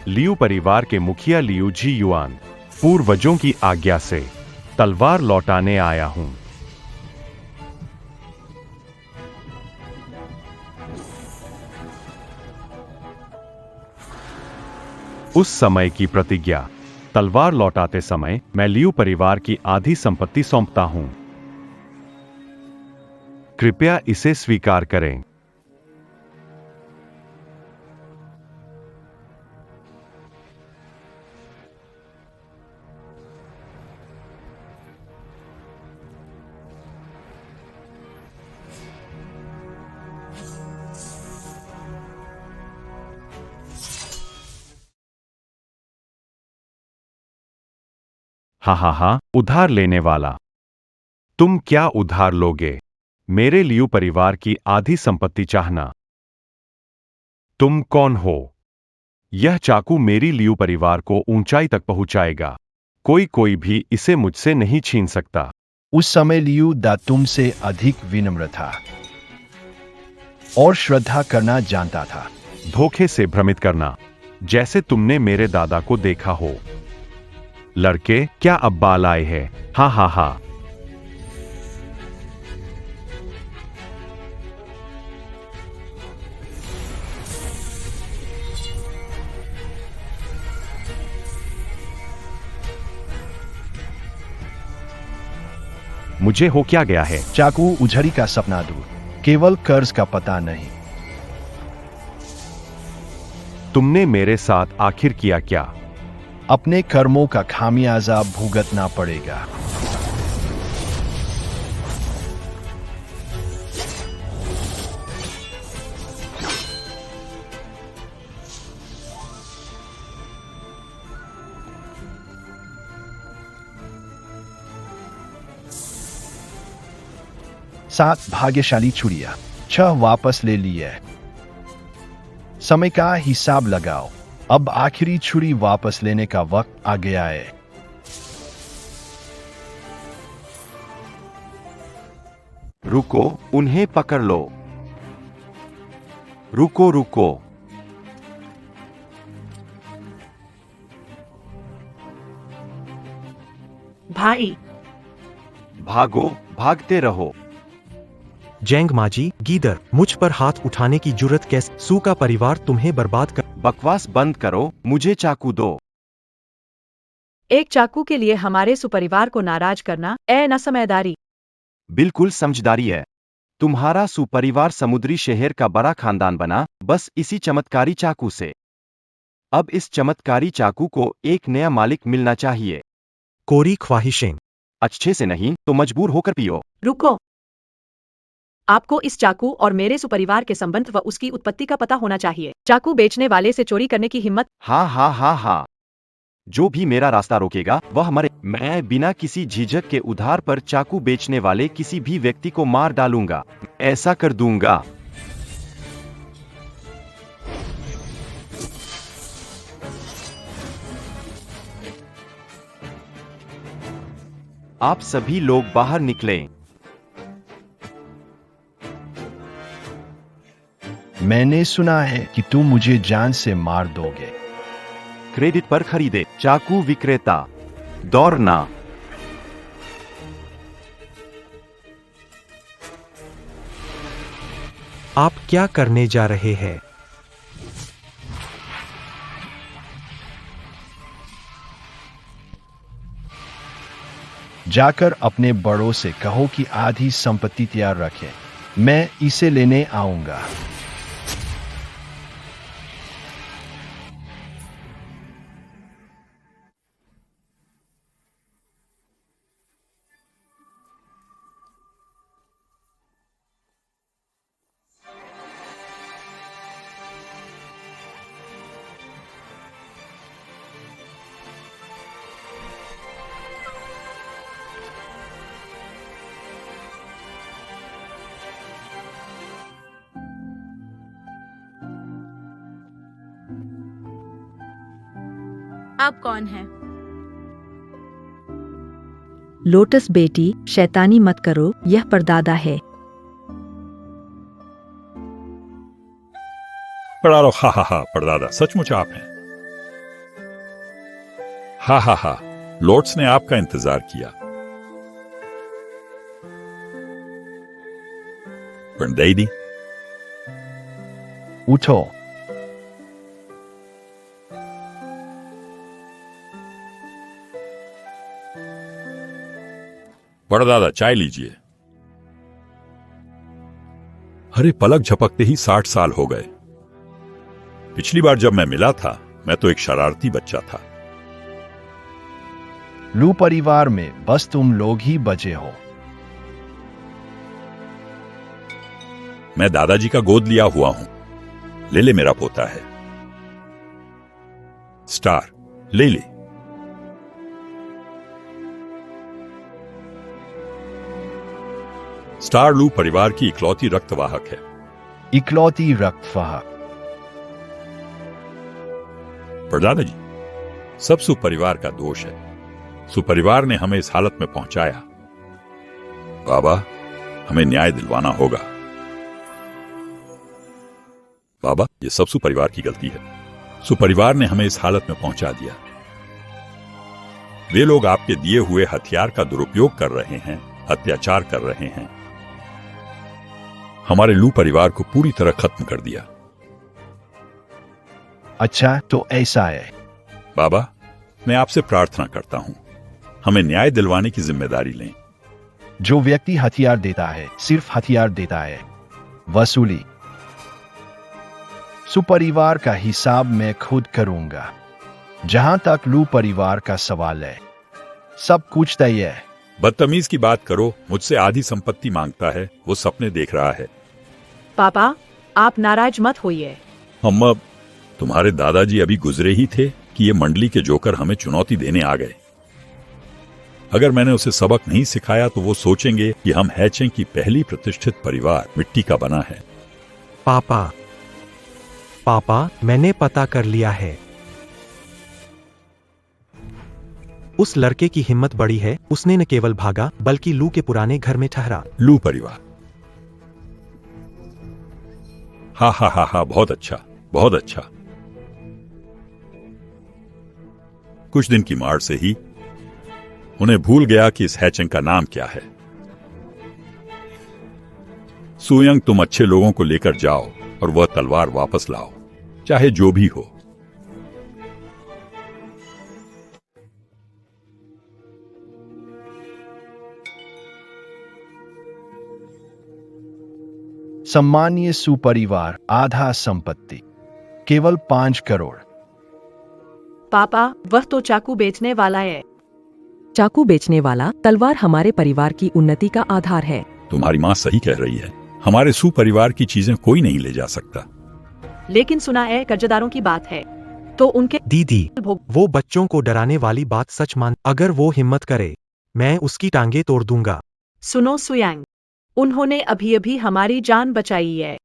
Liu परिवार के मुखिया लियू जी युआन, पूर्वजों की आज्ञा से तलवार लौटाने आया हूं। उस समय की प्रतिज्ञा, तलवार लौटाते समय मैं लियू परिवार की आधी संपत्ति सौंपता हूं। कृपया इसे स्वीकार करें। हा, उधार लेने वाला। तुम क्या उधार लोगे? मेरे लियू परिवार की आधी संपत्ति चाहना। तुम कौन हो? यह चाकू मेरी लियू परिवार को ऊंचाई तक पहुंचाएगा। कोई भी इसे मुझसे नहीं छीन सकता। उस समय लियू दा तुमसे अधिक विनम्र था और श्रद्धा करना जानता था। धोखे से भ्रमित करना, जैसे तुमने मेरे दादा को देखा हो। लड़के, क्या अब बाल आए हैं? हा। मुझे हो क्या गया है? चाकू उझड़ी का सपना दूर, केवल कर्ज का पता नहीं। तुमने मेरे साथ आखिर किया क्या? अपने कर्मों का खामियाजा भुगतना पड़ेगा। सात भाग्यशाली छुड़िया, 6 वापस ले लिए। समय का हिसाब लगाओ, अब आखिरी छुरी वापस लेने का वक्त आ गया है। रुको, उन्हें पकड़ लो। रुको। भाई, भागो, भागते रहो। जेंग माजी, गीदर, मुझ पर हाथ उठाने की जुर्रत कैसे? सू का परिवार तुम्हें बर्बाद कर। बकवास बंद करो, मुझे चाकू दो। एक चाकू के लिए हमारे सुपरिवार को नाराज करना न समझदारी। बिल्कुल समझदारी है। तुम्हारा सुपरिवार समुद्री शहर का बड़ा खानदान बना, बस इसी चमत्कारी चाकू से। अब इस चमत्कारी चाकू को एक नया मालिक मिलना चाहिए। कोरी ख्वाहिशें। अच्छे से नहीं तो मजबूर होकर पियो। रुको, आपको इस चाकू और मेरे सुपरिवार के संबंध व उसकी उत्पत्ति का पता होना चाहिए। चाकू बेचने वाले से चोरी करने की हिम्मत? हाँ। जो भी मेरा रास्ता रोकेगा वह मरे। मैं बिना किसी झिझक के उधार पर चाकू बेचने वाले किसी भी व्यक्ति को मार डालूंगा। ऐसा कर दूंगा। आप सभी लोग बाहर निकलें। मैंने सुना है कि तुम मुझे जान से मार दोगे। क्रेडिट पर खरीदे। चाकू विक्रेता। दौड़ना। आप क्या करने जा रहे हैं? जाकर अपने बड़ों से कहो कि आधी संपत्ति तैयार रखें, मैं इसे लेने आऊंगा। आप कौन हैं? लोटस बेटी, शैतानी मत करो, यह परदादा है। पढ़ा लो, हा हा हा। परदादा, सचमुच आप हैं? हा हा हा। लॉर्ड्स ने आपका इंतजार किया। पंडेदी, उठो। परदादा, चाय लीजिए। अरे, पलक झपकते ही 60 साल हो गए। पिछली बार जब मैं मिला था, मैं तो एक शरारती बच्चा था। लू परिवार में बस तुम लोग ही बचे हो। मैं दादाजी का गोद लिया हुआ हूं। ले ले, मेरा पोता है। स्टार, ले ले। स्टार लू परिवार की इकलौती रक्तवाहक है। इकलौती रक्तवाहक। परदादा जी, सब सुपरिवार का दोष है। सुपरिवार ने हमें इस हालत में पहुंचाया। बाबा, हमें न्याय दिलवाना होगा। बाबा, ये सब सुपरिवार की गलती है। सुपरिवार ने हमें इस हालत में पहुंचा दिया। वे लोग आपके दिए हुए हथियार का दुरुपयोग कर रहे हैं, अत्याचार कर रहे हैं। हमारे लू परिवार को पूरी तरह खत्म कर दिया। अच्छा, तो ऐसा है। बाबा, मैं आपसे प्रार्थना करता हूं, हमें न्याय दिलवाने की जिम्मेदारी लें। जो व्यक्ति हथियार देता है, सिर्फ हथियार देता है। वसूली। सुपरिवार का हिसाब मैं खुद करूंगा। जहां तक लू परिवार का सवाल है, सब कुछ तय है। बदतमीज की बात करो, मुझसे आधी संपत्ति मांगता है। वो सपने देख रहा है। पापा, आप नाराज मत होइए। हम तुम्हारे दादाजी अभी गुजरे ही थे कि ये मंडली के जोकर हमें चुनौती देने आ गए। अगर मैंने उसे सबक नहीं सिखाया तो वो सोचेंगे कि हम हैचें की पहली प्रतिष्ठित परिवार मिट्टी का बना है। पापा, पापा, मैंने पता कर लिया है। उस लड़के की हिम्मत बड़ी है। उसने न केवल भागा, बल्कि लू के पुराने घर में ठहरा। लू परिवार। हा हा हा हा, बहुत अच्छा, बहुत अच्छा। कुछ दिन की मार से ही उन्हें भूल गया कि इस हैचेंग का नाम क्या है। सुयंग, तुम अच्छे लोगों को लेकर जाओ और वह तलवार वापस लाओ, चाहे जो भी हो। सम्मानीय सुपरिवार, आधा संपत्ति, केवल 5 करोड़। पापा, वह तो चाकू बेचने वाला है। चाकू बेचने वाला, तलवार हमारे परिवार की उन्नति का आधार है। तुम्हारी माँ सही कह रही है। हमारे सुपरिवार की चीजें कोई नहीं ले जा सकता। लेकिन सुना है कर्जदारों की बात है, तो उनके दीदी, भोग। वो बच्चों को डराने वाली बात सच मान। अगर वो हिम्मत करे, मैं उसकी टांगे तोड़ दूंगा। सुनो सुयांग, उन्होंने अभी अभी हमारी जान बचाई है।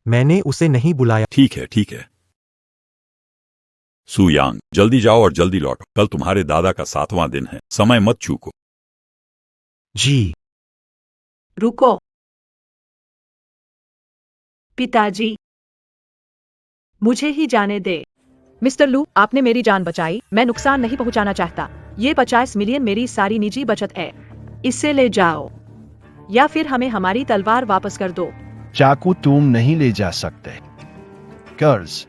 मैंने उसे नहीं बुलाया। ठीक है, ठीक है। सुयांग, जल्दी जाओ और जल्दी लौटो। कल तुम्हारे दादा का 7वां दिन है। समय मत चूको। जी। रुको पिताजी, मुझे ही जाने दे। मिस्टर लू, आपने मेरी जान बचाई। मैं नुकसान नहीं पहुंचाना चाहता। ये 50 मिलियन मेरी सारी निजी बचत है। इसे ले जाओ, या फिर हमें हमारी तलवार वापस कर दो। चाकू तुम नहीं ले जा सकते। कर्ज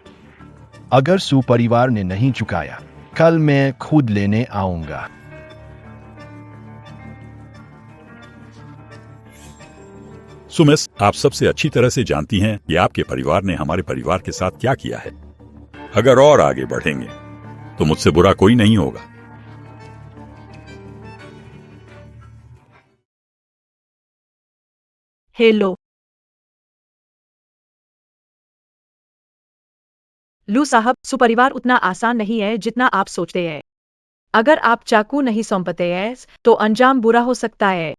अगर सुपरिवार ने नहीं चुकाया, कल मैं खुद लेने आऊंगा। सुमिस, आप सबसे अच्छी तरह से जानती हैं कि आपके परिवार ने हमारे परिवार के साथ क्या किया है। अगर और आगे बढ़ेंगे तो मुझसे बुरा कोई नहीं होगा। हेलो लू साहब, सुपरिवार उतना आसान नहीं है जितना आप सोचते हैं। अगर आप चाकू नहीं सौंपते हैं तो अंजाम बुरा हो सकता है।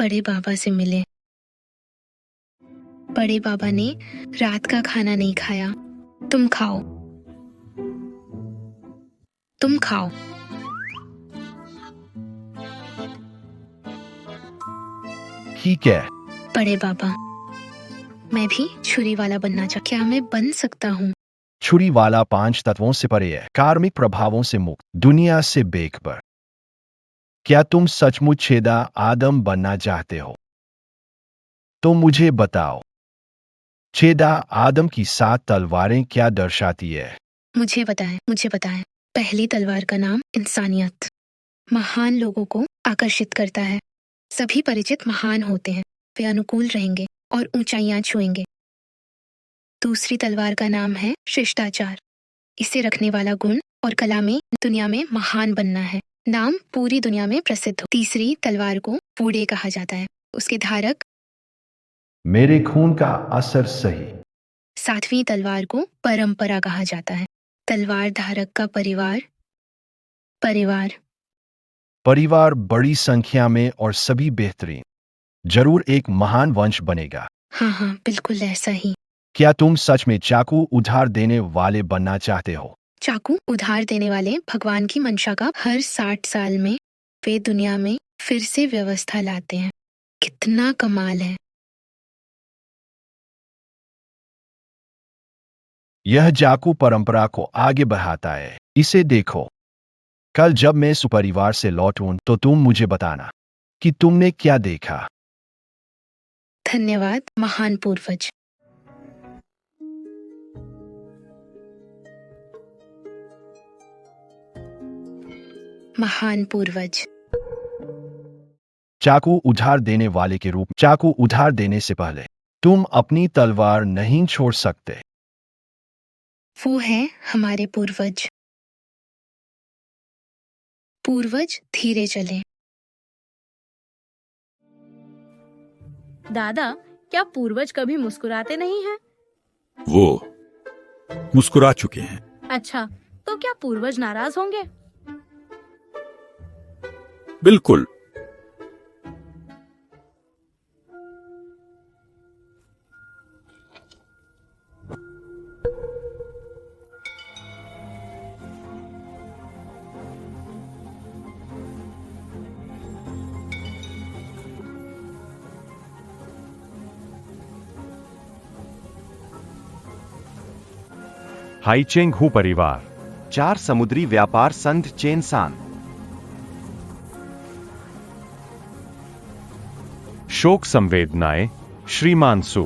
बड़े बाबा से मिले। बड़े बाबा ने रात का खाना नहीं खाया। तुम खाओ, तुम खाओ। ठीक है। बड़े बाबा, मैं भी छुरी वाला बनना चाहता। क्या मैं बन सकता हूँ? छुरी वाला 5 तत्वों से परे है, कार्मिक प्रभावों से मुक्त, दुनिया से बेखबर। क्या तुम सचमुच छेदा आदम बनना चाहते हो? तो मुझे बताओ, छेदा आदम की 7 तलवारें क्या दर्शाती है? मुझे बताएं। पहली तलवार का नाम इंसानियत, महान लोगों को आकर्षित करता है। सभी परिचित महान होते हैं, वे अनुकूल रहेंगे और ऊंचाइयां छुएंगे। दूसरी तलवार का नाम है शिष्टाचार, इसे रखने वाला गुण और कला में दुनिया में महान बनना है, नाम पूरी दुनिया में प्रसिद्ध हो। तीसरी तलवार को पूड़े कहा जाता है, उसके धारक मेरे खून का असर सही। 7वीं तलवार को परंपरा कहा जाता है, तलवार धारक का परिवार परिवार बड़ी संख्या में और सभी बेहतरीन, जरूर एक महान वंश बनेगा। हाँ, बिल्कुल ऐसा ही। क्या तुम सच में चाकू उधार देने वाले बनना चाहते हो? चाकू उधार देने वाले भगवान की मंशा का हर 60 साल में वे दुनिया में फिर से व्यवस्था लाते हैं। कितना कमाल है। यह चाकू परंपरा को आगे बढ़ाता है। इसे देखो, कल जब मैं सुपरिवार से लौटूं तो तुम मुझे बताना कि तुमने क्या देखा। धन्यवाद महान पूर्वज। महान पूर्वज। चाकू उधार देने वाले के रूप में, चाकू उधार देने से पहले तुम अपनी तलवार नहीं छोड़ सकते। वो है हमारे पूर्वज। पूर्वज धीरे चले। दादा, क्या पूर्वज कभी मुस्कुराते नहीं हैं? वो मुस्कुरा चुके हैं। अच्छा, तो क्या पूर्वज नाराज होंगे? बिल्कुल। हाईचेंग हू परिवार, 4 समुद्री व्यापार संघ चेनसान। शोक संवेदनाएं श्रीमान सु।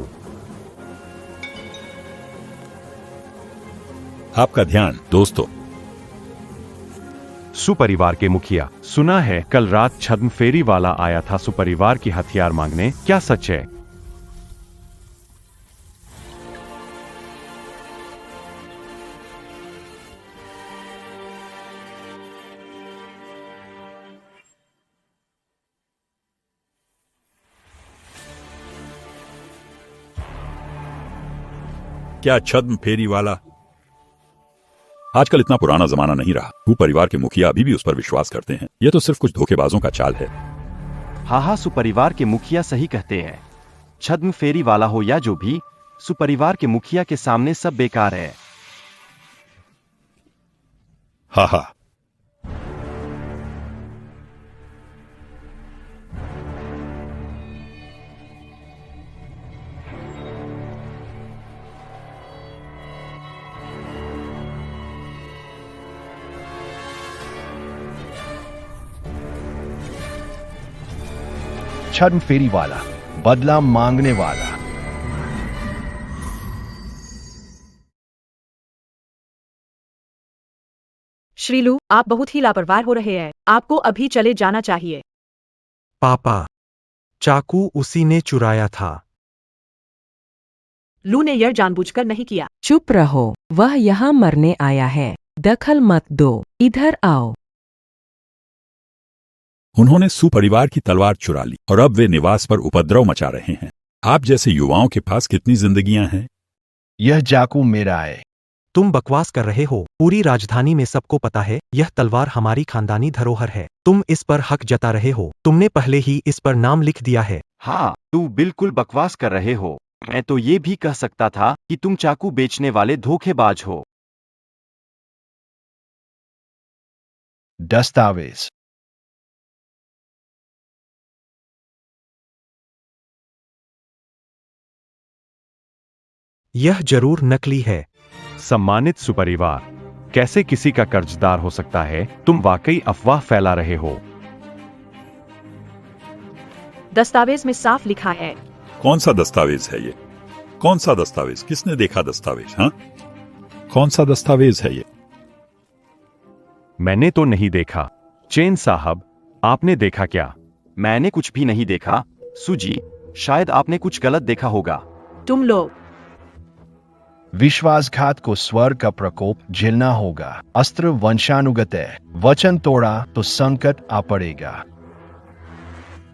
आपका ध्यान दोस्तों। सुपरिवार के मुखिया, सुना है कल रात छद्म फेरी वाला आया था सुपरिवार की हथियार मांगने, क्या सच है? क्या छद्म फेरी वाला? आजकल इतना पुराना जमाना नहीं रहा। हू परिवार के मुखिया अभी भी उस पर विश्वास करते हैं। यह तो सिर्फ कुछ धोखेबाजों का चाल है। हाँ, सुपरिवार के मुखिया सही कहते हैं। छद्म फेरी वाला हो या जो भी, सुपरिवार के मुखिया के सामने सब बेकार है। हा। छद्म फेरी वाला, बदला मांगने वाला। श्रीलू, आप बहुत ही लापरवाह हो रहे हैं। आपको अभी चले जाना चाहिए। पापा, चाकू उसी ने चुराया था। लू ने यह जानबूझकर नहीं किया। चुप रहो, वह यहाँ मरने आया है, दखल मत दो, इधर आओ। उन्होंने सुपरिवार की तलवार चुरा ली और अब वे निवास पर उपद्रव मचा रहे हैं। आप जैसे युवाओं के पास कितनी जिंदगियां हैं? यह चाकू मेरा है। तुम बकवास कर रहे हो। पूरी राजधानी में सबको पता है यह तलवार हमारी खानदानी धरोहर है। तुम इस पर हक जता रहे हो। तुमने पहले ही इस पर नाम लिख दिया है। हाँ, तू बिल्कुल बकवास कर रहे हो। मैं तो ये भी कह सकता था कि तुम चाकू बेचने वाले धोखेबाज हो। दस्तावेज। यह जरूर नकली है। सम्मानित सुपरिवार, कैसे किसी का कर्जदार हो सकता है? तुम वाकई अफवाह फैला रहे हो। दस्तावेज में साफ लिखा है। कौन सा दस्तावेज है ये? कौन सा दस्तावेज? किसने देखा दस्तावेज? हाँ, कौन सा दस्तावेज है ये? मैंने तो नहीं देखा। चेन साहब, आपने देखा क्या? मैंने कुछ भी नहीं देखा। सुजी, शायद आपने कुछ गलत देखा होगा। तुम लोग विश्वासघात को स्वर्ग का प्रकोप झेलना होगा। अस्त्र वंशानुगत है। वचन तोड़ा तो संकट आ पड़ेगा।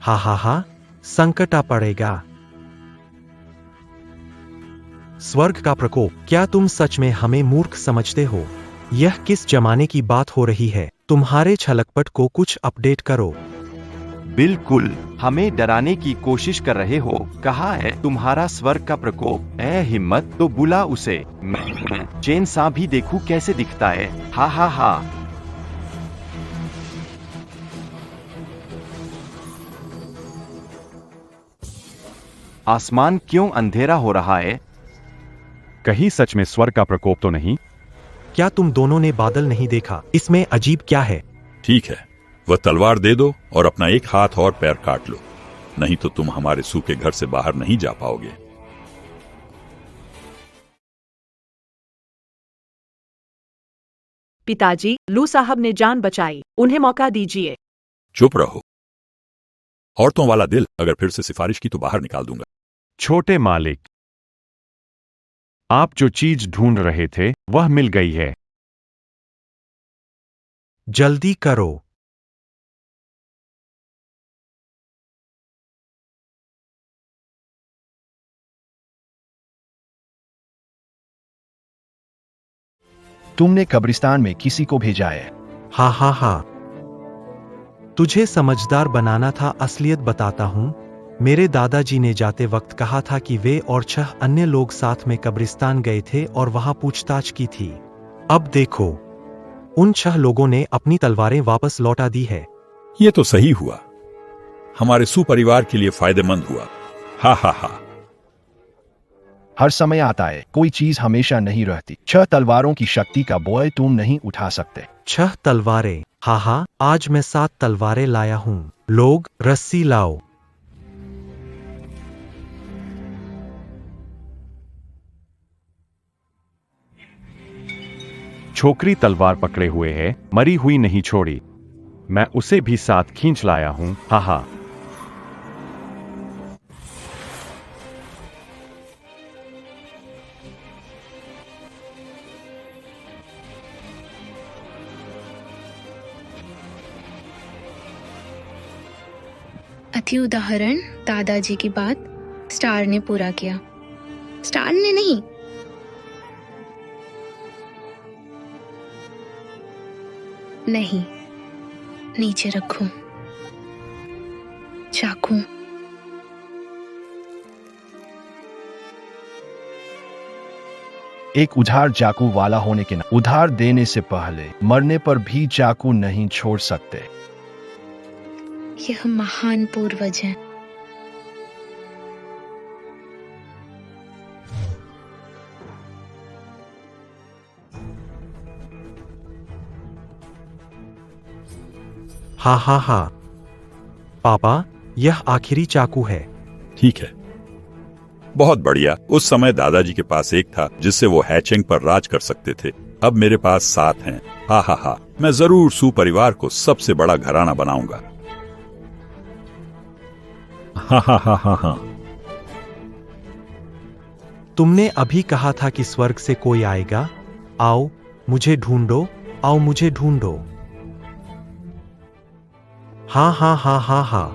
हा हा हा, संकट आ पड़ेगा। स्वर्ग का प्रकोप? क्या तुम सच में हमें मूर्ख समझते हो? यह किस जमाने की बात हो रही है? तुम्हारे छलकपट को कुछ अपडेट करो। बिल्कुल, हमें डराने की कोशिश कर रहे हो। कहा है तुम्हारा स्वर्ग का प्रकोप। ए हिम्मत तो बुला उसे। मैं चेन सा भी देखूं कैसे दिखता है। हा हा हा। आसमान क्यों अंधेरा हो रहा है? कहीं सच में स्वर्ग का प्रकोप तो नहीं? क्या तुम दोनों ने बादल नहीं देखा? इसमें अजीब क्या है? ठीक है, वह तलवार दे दो और अपना एक हाथ और पैर काट लो, नहीं तो तुम हमारे सूखे घर से बाहर नहीं जा पाओगे। पिताजी, लू साहब ने जान बचाई, उन्हें मौका दीजिए। चुप रहो। औरतों वाला दिल अगर फिर से सिफारिश की तो बाहर निकाल दूंगा। छोटे मालिक, आप जो चीज ढूंढ रहे थे वह मिल गई है। जल्दी करो। तुमने कब्रिस्तान में किसी को भेजा है। हा हा हा। तुझे समझदार बनाना था, असलियत बताता हूँ। मेरे दादाजी ने जाते वक्त कहा था कि वे और 6 अन्य लोग साथ में कब्रिस्तान गए थे और वहां पूछताछ की थी। अब देखो, उन 6 लोगों ने अपनी तलवारें वापस लौटा दी है। ये तो सही हुआ, हमारे सुपरिवार के लिए फायदेमंद हुआ। हा हा हा। हर समय आता है, कोई चीज हमेशा नहीं रहती। 6 तलवारों की शक्ति का बोझ तुम नहीं उठा सकते। 6 तलवारें? हा हा, आज मैं 7 तलवारें लाया हूँ। लोग, रस्सी लाओ। छोकरी तलवार पकड़े हुए है, मरी हुई नहीं छोड़ी। मैं उसे भी साथ खींच लाया हूं। हा हा। अति उदाहरण दादाजी की बात स्टार ने पूरा किया। स्टार ने नहीं, नहीं, नीचे रखो चाकू। एक उधार चाकू वाला होने के नाते उधार देने से पहले मरने पर भी चाकू नहीं छोड़ सकते। यह महान पूर्वज है। हा हा हा। पापा, यह आखिरी चाकू है। ठीक है, बहुत बढ़िया। उस समय दादाजी के पास एक था जिससे वो हैचेंग पर राज कर सकते थे। अब मेरे पास 7 हैं। हा हा हा। मैं जरूर सुपरिवार को सबसे बड़ा घराना बनाऊंगा। हा हा हा हा हा। तुमने अभी कहा था कि स्वर्ग से कोई आएगा। आओ मुझे ढूंढो, आओ मुझे ढूंढो। हा हा हा हा हा।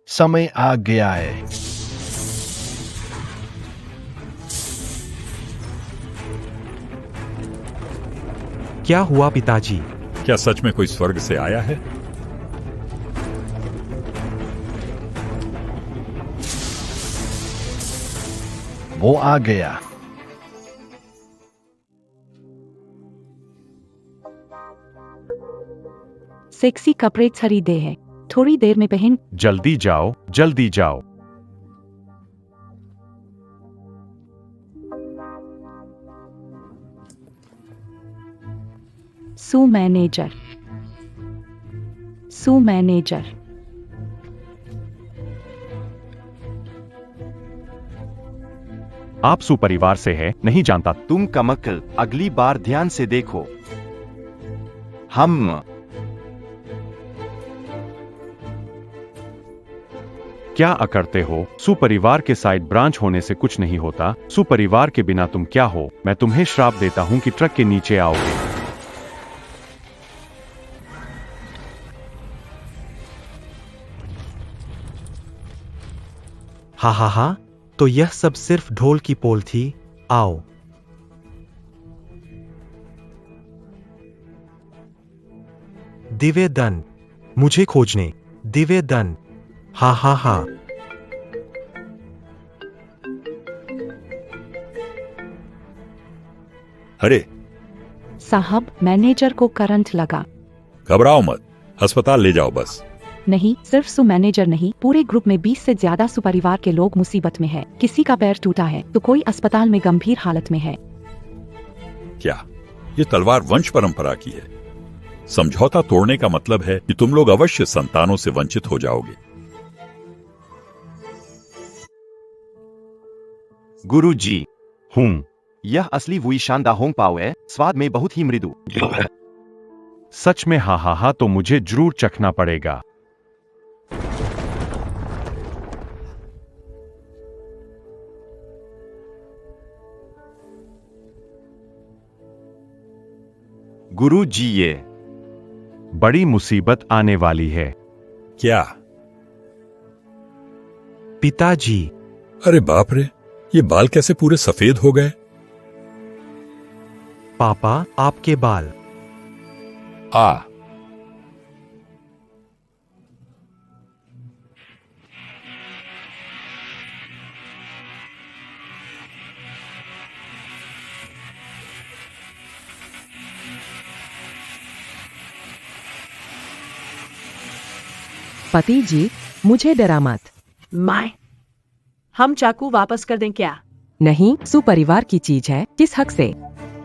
समय आ गया है। क्या हुआ पिताजी? क्या सच में कोई स्वर्ग से आया है? वो आ गया। सेक्सी कपड़े खरीदे हैं, थोड़ी देर में पहन। जल्दी जाओ, जल्दी जाओ। सू मैनेजर, सू मैनेजर। आप सुपरिवार से है, नहीं जानता। तुम कमक्कल, अगली बार ध्यान से देखो। हम क्या अकड़ते हो? सुपरिवार के साइड ब्रांच होने से कुछ नहीं होता। सुपरिवार के बिना तुम क्या हो? मैं तुम्हें श्राप देता हूं कि ट्रक के नीचे आओगे। हा हा हा, तो यह सब सिर्फ ढोल की पोल थी। आओ। दिव्यदन, मुझे खोजने। दिव्यदन, हा हा हा। अरे साहब, मैनेजर को करंट लगा। घबराओ मत, अस्पताल ले जाओ बस। नहीं, सिर्फ सु मैनेजर नहीं, पूरे ग्रुप में 20 से ज्यादा सुपरिवार के लोग मुसीबत में हैं। किसी का पैर टूटा है तो कोई अस्पताल में गंभीर हालत में है। क्या ये तलवार वंश परंपरा की है? समझौता तोड़ने का मतलब है कि तुम लोग अवश्य संतानों से वंचित हो जाओगे। गुरुजी, हूं। यह असली वुई शानदा होंग पाओ है, स्वाद में बहुत ही मृदु। सच में? हा हा हा, तो मुझे जरूर चखना पड़ेगा। गुरुजी, ये बड़ी मुसीबत आने वाली है। क्या? पिताजी। अरे बाप रे, ये बाल कैसे पूरे सफेद हो गए? पापा, आपके बाल। आ पति जी, मुझे डरा मत। माय, हम चाकू वापस कर दें क्या? नहीं, सुपरिवार की चीज है, किस हक से?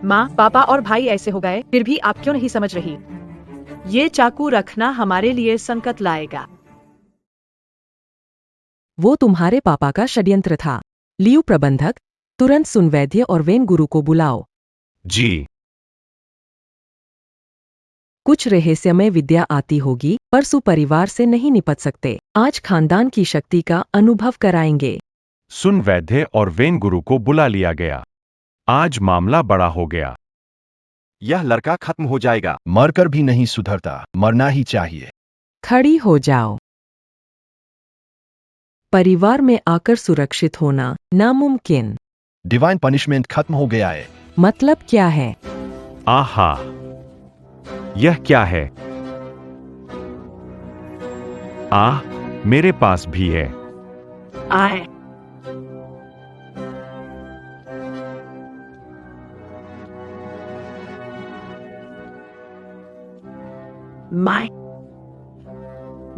माँ, पापा और भाई ऐसे हो गए, फिर भी आप क्यों नहीं समझ रही? ये चाकू रखना हमारे लिए संकट लाएगा। वो तुम्हारे पापा का षड्यंत्र था। लियू प्रबंधक, तुरंत सुन वैद्य और वेन गुरु को बुलाओ। जी। कुछ रहस्यमय विद्या आती होगी, पर सुपरिवार से नहीं निपट सकते। आज खानदान की शक्ति का अनुभव कराएंगे। सुन वैद्य और वेन गुरु को बुला लिया गया। आज मामला बड़ा हो गया। यह लड़का खत्म हो जाएगा। मरकर भी नहीं सुधरता, मरना ही चाहिए। खड़ी हो जाओ। परिवार में आकर सुरक्षित होना नामुमकिन। डिवाइन पनिशमेंट खत्म हो गया है। मतलब क्या है? आहा, यह क्या है? मेरे पास भी है। आए।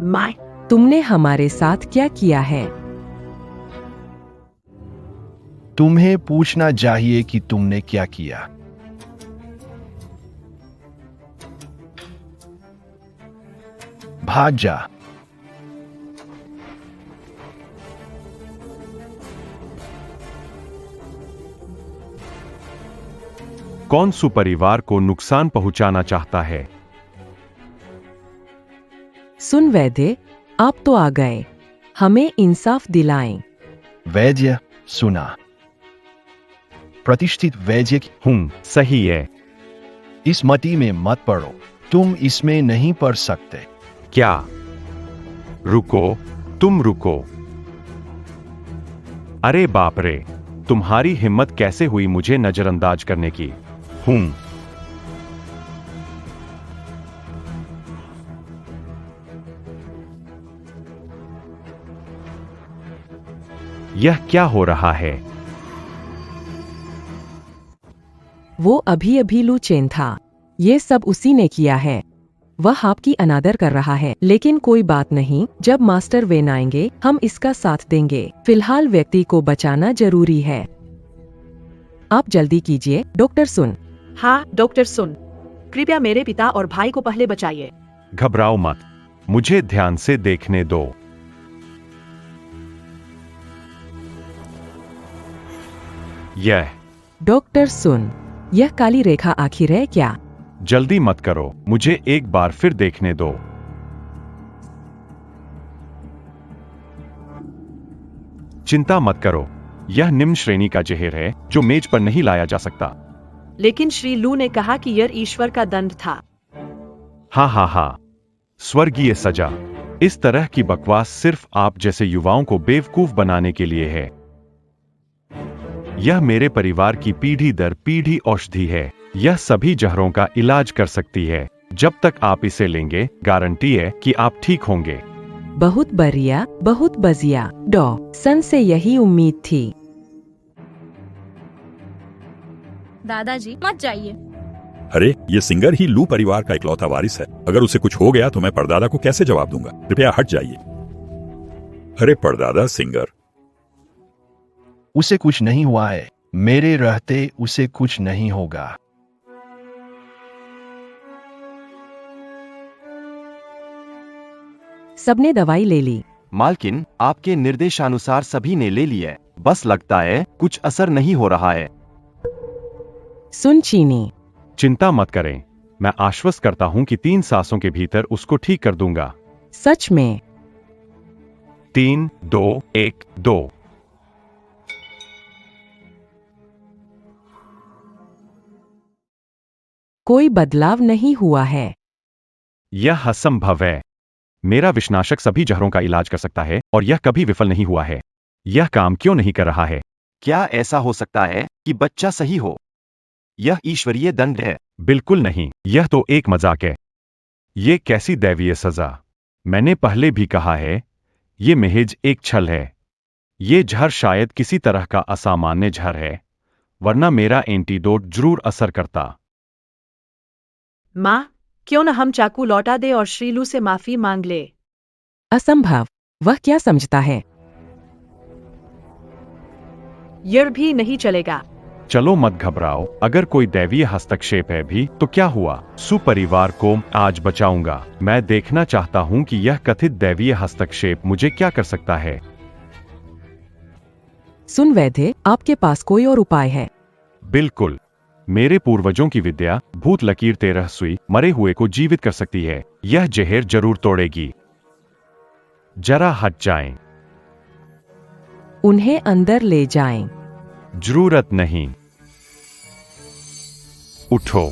माय, तुमने हमारे साथ क्या किया है? तुम्हें पूछना चाहिए कि तुमने क्या किया। भाग जा। कौन सुपरिवार को नुकसान पहुंचाना चाहता है? सुन वैद्य, आप तो आ गए, हमें इंसाफ दिलाएं। वैद्य, सुना। प्रतिष्ठित वैद्य सही है। इस मटी में मत पड़ो, तुम इसमें नहीं पड़ सकते। क्या? रुको, तुम रुको। अरे बाप रे, तुम्हारी हिम्मत कैसे हुई मुझे नजरअंदाज करने की? यह क्या हो रहा है? वो अभी अभी लू चेन था। ये सब उसी ने किया है। वह आपकी अनादर कर रहा है, लेकिन कोई बात नहीं, जब मास्टर वेन आएंगे हम इसका साथ देंगे। फिलहाल व्यक्ति को बचाना जरूरी है। आप जल्दी कीजिए, डॉक्टर सुन। हाँ डॉक्टर सुन, कृपया मेरे पिता और भाई को पहले बचाइए। घबराओ मत, मुझे ध्यान से देखने दो। यह डॉक्टर सुन, यह काली रेखा आखिर है क्या? जल्दी मत करो, मुझे एक बार फिर देखने दो। चिंता मत करो, यह निम्न श्रेणी का जहर है जो मेज पर नहीं लाया जा सकता। लेकिन श्री लू ने कहा कि यह ईश्वर का दंड था। हाँ, स्वर्गीय सजा। इस तरह की बकवास सिर्फ आप जैसे युवाओं को बेवकूफ बनाने के लिए है। यह मेरे परिवार की पीढ़ी दर पीढ़ी औषधि है। यह सभी जहरों का इलाज कर सकती है। जब तक आप इसे लेंगे, गारंटी है कि आप ठीक होंगे। बहुत बढ़िया, बहुत बजिया। सन से यही उम्मीद थी। दादाजी मत जाइए। अरे ये सिंगर ही लू परिवार का इकलौता वारिस है। अगर उसे कुछ हो गया तो मैं परदादा को कैसे जवाब दूंगा? कृपया हट जाइए। अरे परदादा सिंगर, उसे कुछ नहीं हुआ है। मेरे रहते उसे कुछ नहीं होगा। सबने दवाई ले ली। मालकिन, आपके निर्देशानुसार सभी ने ले ली है। बस लगता है कुछ असर नहीं हो रहा है। सुन चीनी, चिंता मत करें, मैं आश्वस्त करता हूं कि 3 सांसों के भीतर उसको ठीक कर दूंगा। सच में? 3, 2, 1, 2। कोई बदलाव नहीं हुआ है। यह असंभव है। मेरा विषनाशक सभी जहरों का इलाज कर सकता है और यह कभी विफल नहीं हुआ है। यह काम क्यों नहीं कर रहा है? क्या ऐसा हो सकता है कि बच्चा सही हो? यह ईश्वरीय दंड है। बिल्कुल नहीं, यह तो एक मजाक है। ये कैसी दैवीय सजा? मैंने पहले भी कहा है, ये महज एक छल है। ये जहर शायद किसी तरह का असामान्य जहर है, वरना मेरा एंटीडोट जरूर असर करता। माँ, क्यों न हम चाकू लौटा दे और श्रीलू से माफी मांग ले? असंभव। वह क्या समझता है? यह भी नहीं चलेगा। चलो मत घबराओ, अगर कोई दैवीय हस्तक्षेप है भी तो क्या हुआ? सुपरिवार को आज बचाऊंगा। मैं देखना चाहता हूं कि यह कथित दैवीय हस्तक्षेप मुझे क्या कर सकता है। सुन वैद्य, आपके पास कोई और उपाय है? बिल्कुल, मेरे पूर्वजों की विद्या भूत लकीर 13 सुई मरे हुए को जीवित कर सकती है। यह जहर जरूर तोड़ेगी। जरा हट जाएं। उन्हें अंदर ले जाएं। जरूरत नहीं। उठो।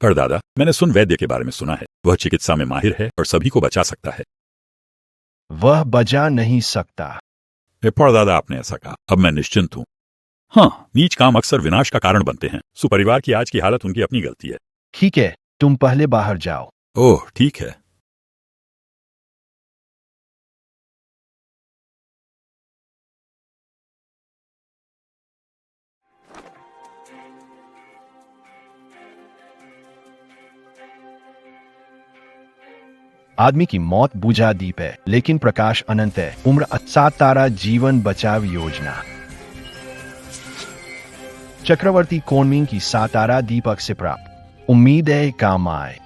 परदादा, मैंने सुन वैद्य के बारे में सुना है। वह चिकित्सा में माहिर है और सभी को बचा सकता है। वह बचा नहीं सकता। परदादा, आपने ऐसा कहा, अब मैं निश्चिंत हूं। हाँ, नीच काम अक्सर विनाश का कारण बनते हैं। सुपरिवार की आज की हालत उनकी अपनी गलती है। ठीक है, तुम पहले बाहर जाओ। ओह ठीक है। आदमी की मौत बुझा दीप है, लेकिन प्रकाश अनंत है। उम्र 7 तारा जीवन बचाव योजना। चक्रवर्ती कोनमिंग की 7 तारा दीपक से प्राप्त। उम्मीद है काम आए।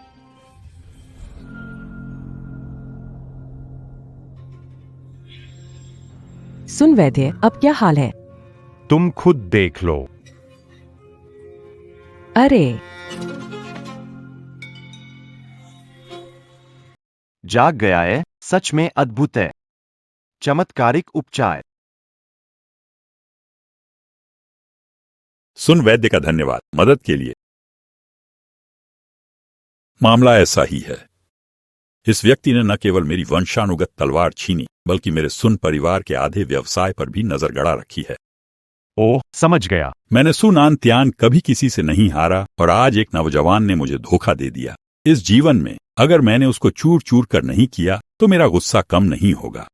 सुन वैद्य, अब क्या हाल है? तुम खुद देख लो। अरे, जाग गया है। सच में अद्भुत है। चमत्कारिक उपचार। सुन वैद्य का धन्यवाद मदद के लिए। मामला ऐसा ही है। इस व्यक्ति ने न केवल मेरी वंशानुगत तलवार छीनी, बल्कि मेरे सुन परिवार के आधे व्यवसाय पर भी नजर गड़ा रखी है। ओह, समझ गया। मैंने सुनान त्यान कभी किसी से नहीं हारा और आज एक नौजवान ने मुझे धोखा दे दिया। इस जीवन में अगर मैंने उसको चूर चूर कर नहीं किया तो मेरा गुस्सा कम नहीं होगा।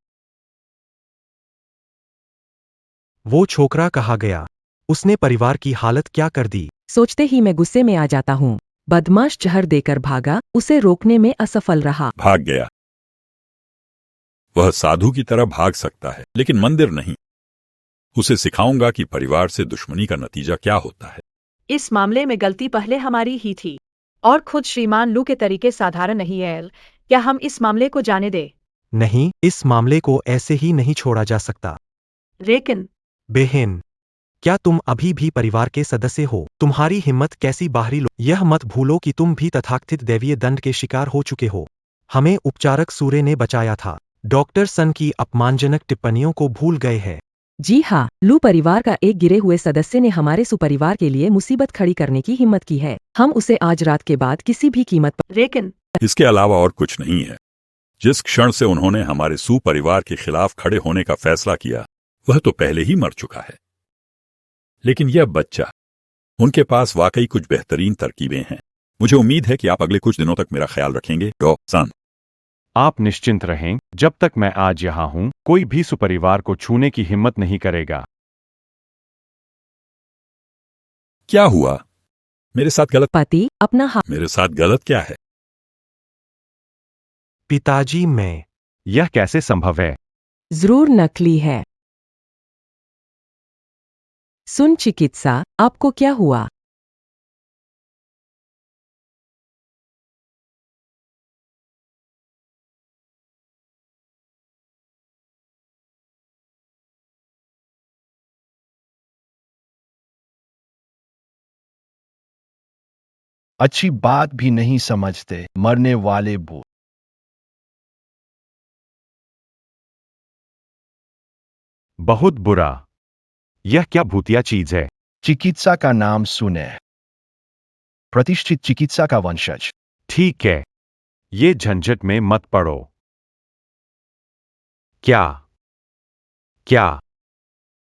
वो छोकरा कहाँ गया? उसने परिवार की हालत क्या कर दी? सोचते ही मैं गुस्से में आ जाता हूँ। बदमाश जहर देकर भागा, उसे रोकने में असफल रहा। भाग गया। वह साधु की तरह भाग सकता है लेकिन मंदिर नहीं। उसे सिखाऊंगा कि परिवार से दुश्मनी का नतीजा क्या होता है। इस मामले में गलती पहले हमारी ही थी और खुद श्रीमान लू के तरीके साधारण नहीं है। क्या हम इस मामले को जाने दें? नहीं, इस मामले को ऐसे ही नहीं छोड़ा जा सकता। लेकिन बहन, क्या तुम अभी भी परिवार के सदस्य हो? तुम्हारी हिम्मत कैसी बाहरी लो? यह मत भूलो कि तुम भी तथाकथित दैवीय दंड के शिकार हो चुके हो। हमें उपचारक सूर्य ने बचाया था। डॉक्टर सन की अपमानजनक टिप्पणियों को भूल गए हैं। जी हाँ, लू परिवार का एक गिरे हुए सदस्य ने हमारे सुपरिवार के लिए मुसीबत खड़ी करने की हिम्मत की है। हम उसे आज रात के बाद किसी भी कीमत पर। लेकिन इसके अलावा और कुछ नहीं है। जिस क्षण से उन्होंने हमारे सुपरिवार के खिलाफ खड़े होने का फैसला किया वह तो पहले ही मर चुका है। लेकिन यह बच्चा, उनके पास वाकई कुछ बेहतरीन तरकीबें हैं। मुझे उम्मीद है कि आप अगले कुछ दिनों तक मेरा ख्याल रखेंगे, डॉ. आप निश्चिंत रहें, जब तक मैं आज यहाँ हूँ कोई भी सुपरिवार को छूने की हिम्मत नहीं करेगा। क्या हुआ? मेरे साथ गलत? पति अपना हाथ। मेरे साथ गलत क्या है? पिताजी, मैं। यह कैसे संभव है? जरूर नकली है। सुन चिकित्सा, आपको क्या हुआ? अच्छी बात भी नहीं समझते, मरने वाले भूत। बहुत बुरा। यह क्या भूतिया चीज है? चिकित्सा का नाम सुने। प्रतिष्ठित चिकित्सा का वंशज। ठीक है, ये झंझट में मत पड़ो। क्या क्या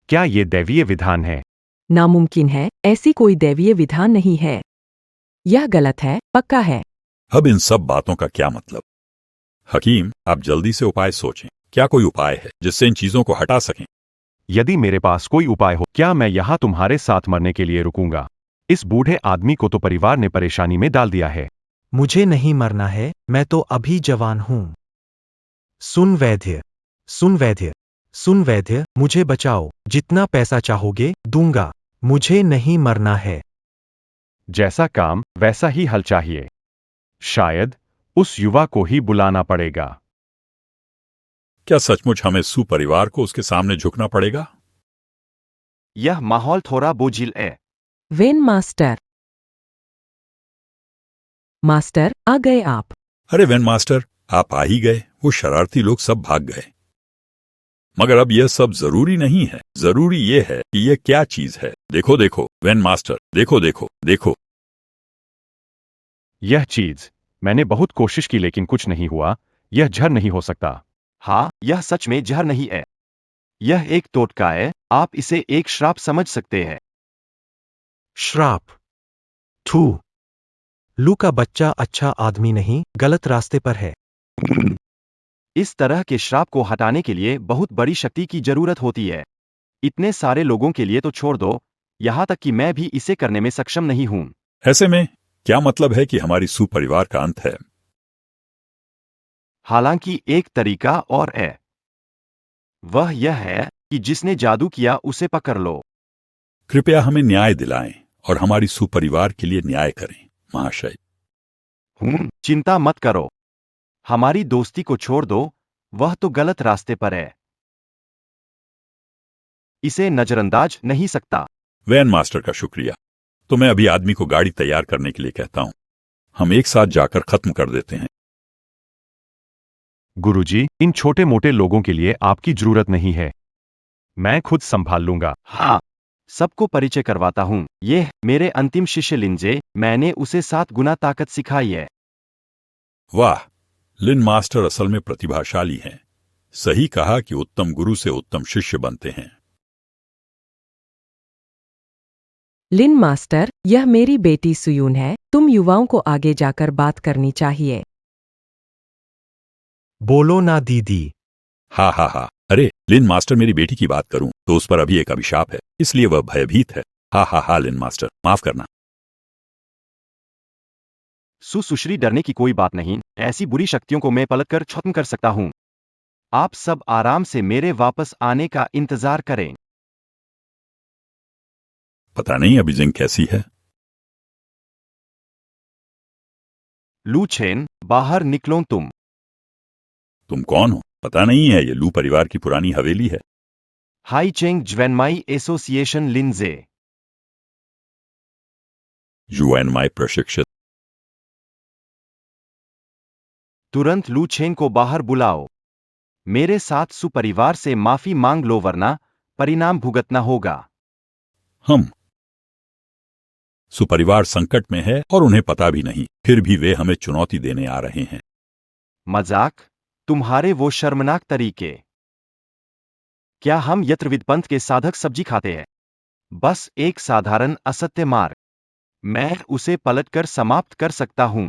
क्या ये दैवीय विधान है? नामुमकिन है, ऐसी कोई दैवीय विधान नहीं है। यह गलत है, पक्का है। अब इन सब बातों का क्या मतलब? हकीम, आप जल्दी से उपाय सोचें। क्या कोई उपाय है जिससे इन चीजों को हटा सकें? यदि मेरे पास कोई उपाय हो, क्या मैं यहाँ तुम्हारे साथ मरने के लिए रुकूंगा? इस बूढ़े आदमी को तो परिवार ने परेशानी में डाल दिया है। मुझे नहीं मरना है, मैं तो अभी जवान हूँ। सुन वैद्य, सुन वैद्य, सुन वैद्य, मुझे बचाओ। जितना पैसा चाहोगे दूंगा। मुझे नहीं मरना है। जैसा काम वैसा ही हल चाहिए। शायद उस युवा को ही बुलाना पड़ेगा। क्या सचमुच हमें सुपरिवार को उसके सामने झुकना पड़ेगा? यह माहौल थोड़ा बोझिल है। When master. मास्टर, आ गए आप। अरे वेन मास्टर, आप आ ही गए। वो शरारती लोग सब भाग गए। मगर अब यह सब जरूरी नहीं है। जरूरी यह है कि यह क्या चीज है। देखो देखो वेन मास्टर, देखो देखो देखो। यह चीज, मैंने बहुत कोशिश की लेकिन कुछ नहीं हुआ। यह जहर नहीं हो सकता। हाँ, यह सच में जहर नहीं है। यह एक टोटका है। आप इसे एक श्राप समझ सकते हैं। श्राप? थू। लू का बच्चा अच्छा आदमी नहीं, गलत रास्ते पर है। इस तरह के श्राप को हटाने के लिए बहुत बड़ी शक्ति की जरूरत होती है। इतने सारे लोगों के लिए तो छोड़ दो, यहां तक कि मैं भी इसे करने में सक्षम नहीं हूं। ऐसे में क्या मतलब है कि हमारी सुपरिवार का अंत है? हालांकि एक तरीका और है। वह यह है कि जिसने जादू किया उसे पकड़ लो। कृपया हमें न्याय दिलाएं और हमारी सुपरिवार के लिए न्याय करें, महाशय। चिंता मत करो। हमारी दोस्ती को छोड़ दो, वह तो गलत रास्ते पर है। इसे नजरअंदाज नहीं सकता। वैन मास्टर का शुक्रिया। तो मैं अभी आदमी को गाड़ी तैयार करने के लिए कहता हूं। हम एक साथ जाकर खत्म कर देते हैं। गुरुजी, इन छोटे मोटे लोगों के लिए आपकी जरूरत नहीं है। मैं खुद संभाल लूंगा। हाँ, सबको परिचय करवाता हूँ। ये मेरे अंतिम शिष्य लिंजे। मैंने उसे 7 गुना ताकत सिखाई है। वाह, लिन मास्टर असल में प्रतिभाशाली हैं। सही कहा कि उत्तम गुरु से उत्तम शिष्य बनते हैं। लिन मास्टर, यह मेरी बेटी सुयून है। तुम युवाओं को आगे जाकर बात करनी चाहिए। बोलो ना दीदी। हा हा हा। अरे लिन मास्टर, मेरी बेटी की बात करूं तो उस पर अभी एक अभिशाप है, इसलिए वह भयभीत है। हा हा हा। लिन मास्टर, माफ करना। सुश्री, डरने की कोई बात नहीं। ऐसी बुरी शक्तियों को मैं पलटकर खत्म कर सकता हूं। आप सब आराम से मेरे वापस आने का इंतजार करें। पता नहीं अभी जिंग कैसी है। लू छेन, बाहर निकलो तुम। तुम कौन हो? पता नहीं है, ये लू परिवार की पुरानी हवेली है। हाई चेंग ज्वेनमाई एसोसिएशन लिनजे। यूएनमाई प्रशिक्षित। तुरंत लू छेन को बाहर बुलाओ। मेरे साथ सुपरिवार से माफी मांग लो, वरना परिणाम भुगतना होगा। हम सुपरिवार संकट में है और उन्हें पता भी नहीं, फिर भी वे हमें चुनौती देने आ रहे हैं। मजाक? तुम्हारे वो शर्मनाक तरीके। क्या हम यत्रविद पंथ के साधक सब्जी खाते हैं? बस एक साधारण असत्य मार्ग। मैं उसे पलटकर समाप्त कर सकता हूं।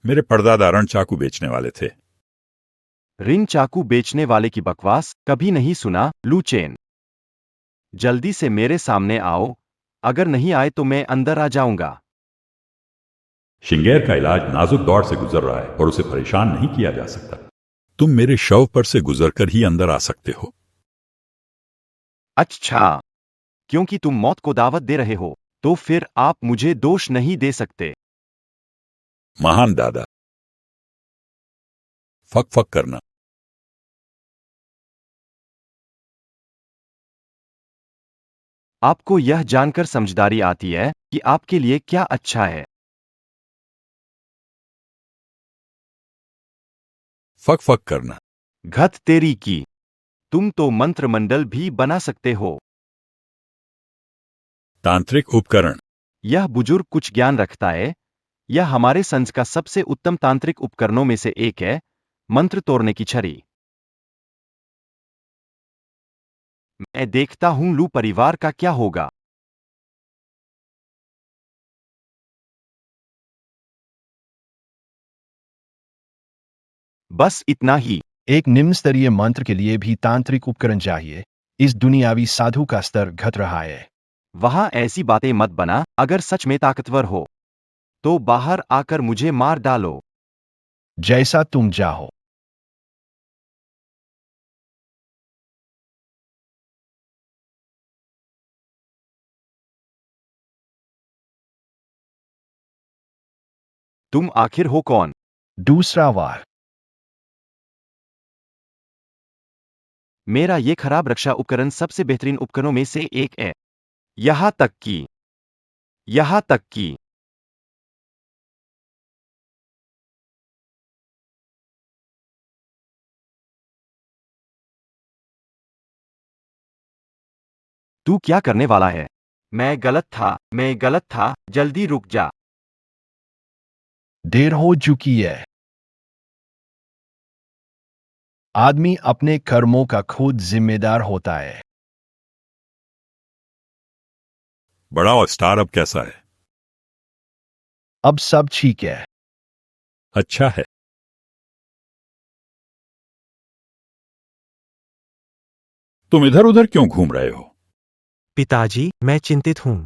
मेरे परदादा रण चाकू बेचने वाले थे। रिन चाकू बेचने वाले की बकवास कभी नहीं सुना, लू चेन। जल्दी से मेरे सामने आओ, अगर नहीं आए तो मैं अंदर आ जाऊंगा। शिंगेर का इलाज नाजुक दौर से गुजर रहा है और उसे परेशान नहीं किया जा सकता। तुम मेरे शव पर से गुजरकर ही अंदर आ सकते हो। अच्छा, क्योंकि तुम मौत को दावत दे रहे हो, तो फिर आप मुझे दोष नहीं दे सकते। महान दादा। फक फक करना। आपको यह जानकर समझदारी आती है कि आपके लिए क्या अच्छा है। फक फक करना। घत तेरी की। तुम तो मंत्रमंडल भी बना सकते हो। तांत्रिक उपकरण। यह बुजुर्ग कुछ ज्ञान रखता है। यह हमारे संज का सबसे उत्तम तांत्रिक उपकरणों में से एक है, मंत्र तोड़ने की छड़ी। मैं देखता हूं लू परिवार का क्या होगा। बस इतना ही। एक निम्न स्तरीय मंत्र के लिए भी तांत्रिक उपकरण चाहिए। इस दुनियावी साधु का स्तर घट रहा है। वहां ऐसी बातें मत बना। अगर सच में ताकतवर हो तो बाहर आकर मुझे मार डालो। जैसा तुम चाहो। तुम आखिर हो कौन? दूसरा वार। मेरा ये खराब रक्षा उपकरण सबसे बेहतरीन उपकरणों में से एक है। यहां तक कि तू क्या करने वाला है? मैं गलत था, जल्दी रुक जा। देर हो चुकी है। आदमी अपने कर्मों का खुद जिम्मेदार होता है। बड़ा और स्टार अब कैसा है? अब सब ठीक है। अच्छा है। तुम इधर उधर क्यों घूम रहे हो? पिताजी, मैं चिंतित हूँ।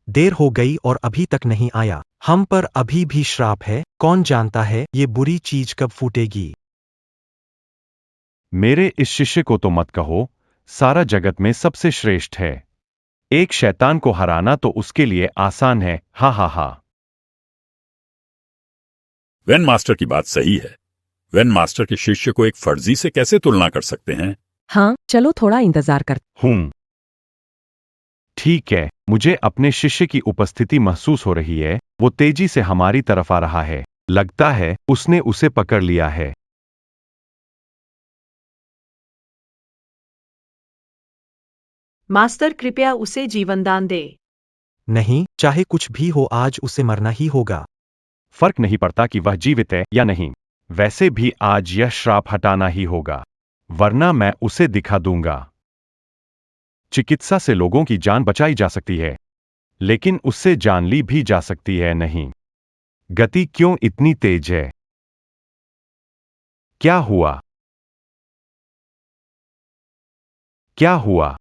देर हो गई और अभी तक नहीं आया। हम पर अभी भी श्राप है। कौन जानता है ये बुरी चीज कब फूटेगी। मेरे इस शिष्य को तो मत कहो, सारा जगत में सबसे श्रेष्ठ है। एक शैतान को हराना तो उसके लिए आसान है। हा हा हा। वेन मास्टर की बात सही है। वेन मास्टर के शिष्य को एक फर्जी से कैसे तुलना कर सकते हैं? हाँ, चलो थोड़ा इंतजार कर। हूं। ठीक है, मुझे अपने शिष्य की उपस्थिति महसूस हो रही है। वो तेजी से हमारी तरफ आ रहा है। लगता है उसने उसे पकड़ लिया है। मास्टर, कृपया उसे जीवनदान दे। नहीं, चाहे कुछ भी हो, आज उसे मरना ही होगा। फर्क नहीं पड़ता कि वह जीवित है या नहीं। वैसे भी आज यह श्राप हटाना ही होगा, वरना मैं उसे दिखा दूंगा। चिकित्सा से लोगों की जान बचाई जा सकती है, लेकिन उससे जान ली भी जा सकती है नहीं। गति क्यों इतनी तेज है? क्या हुआ? क्या हुआ?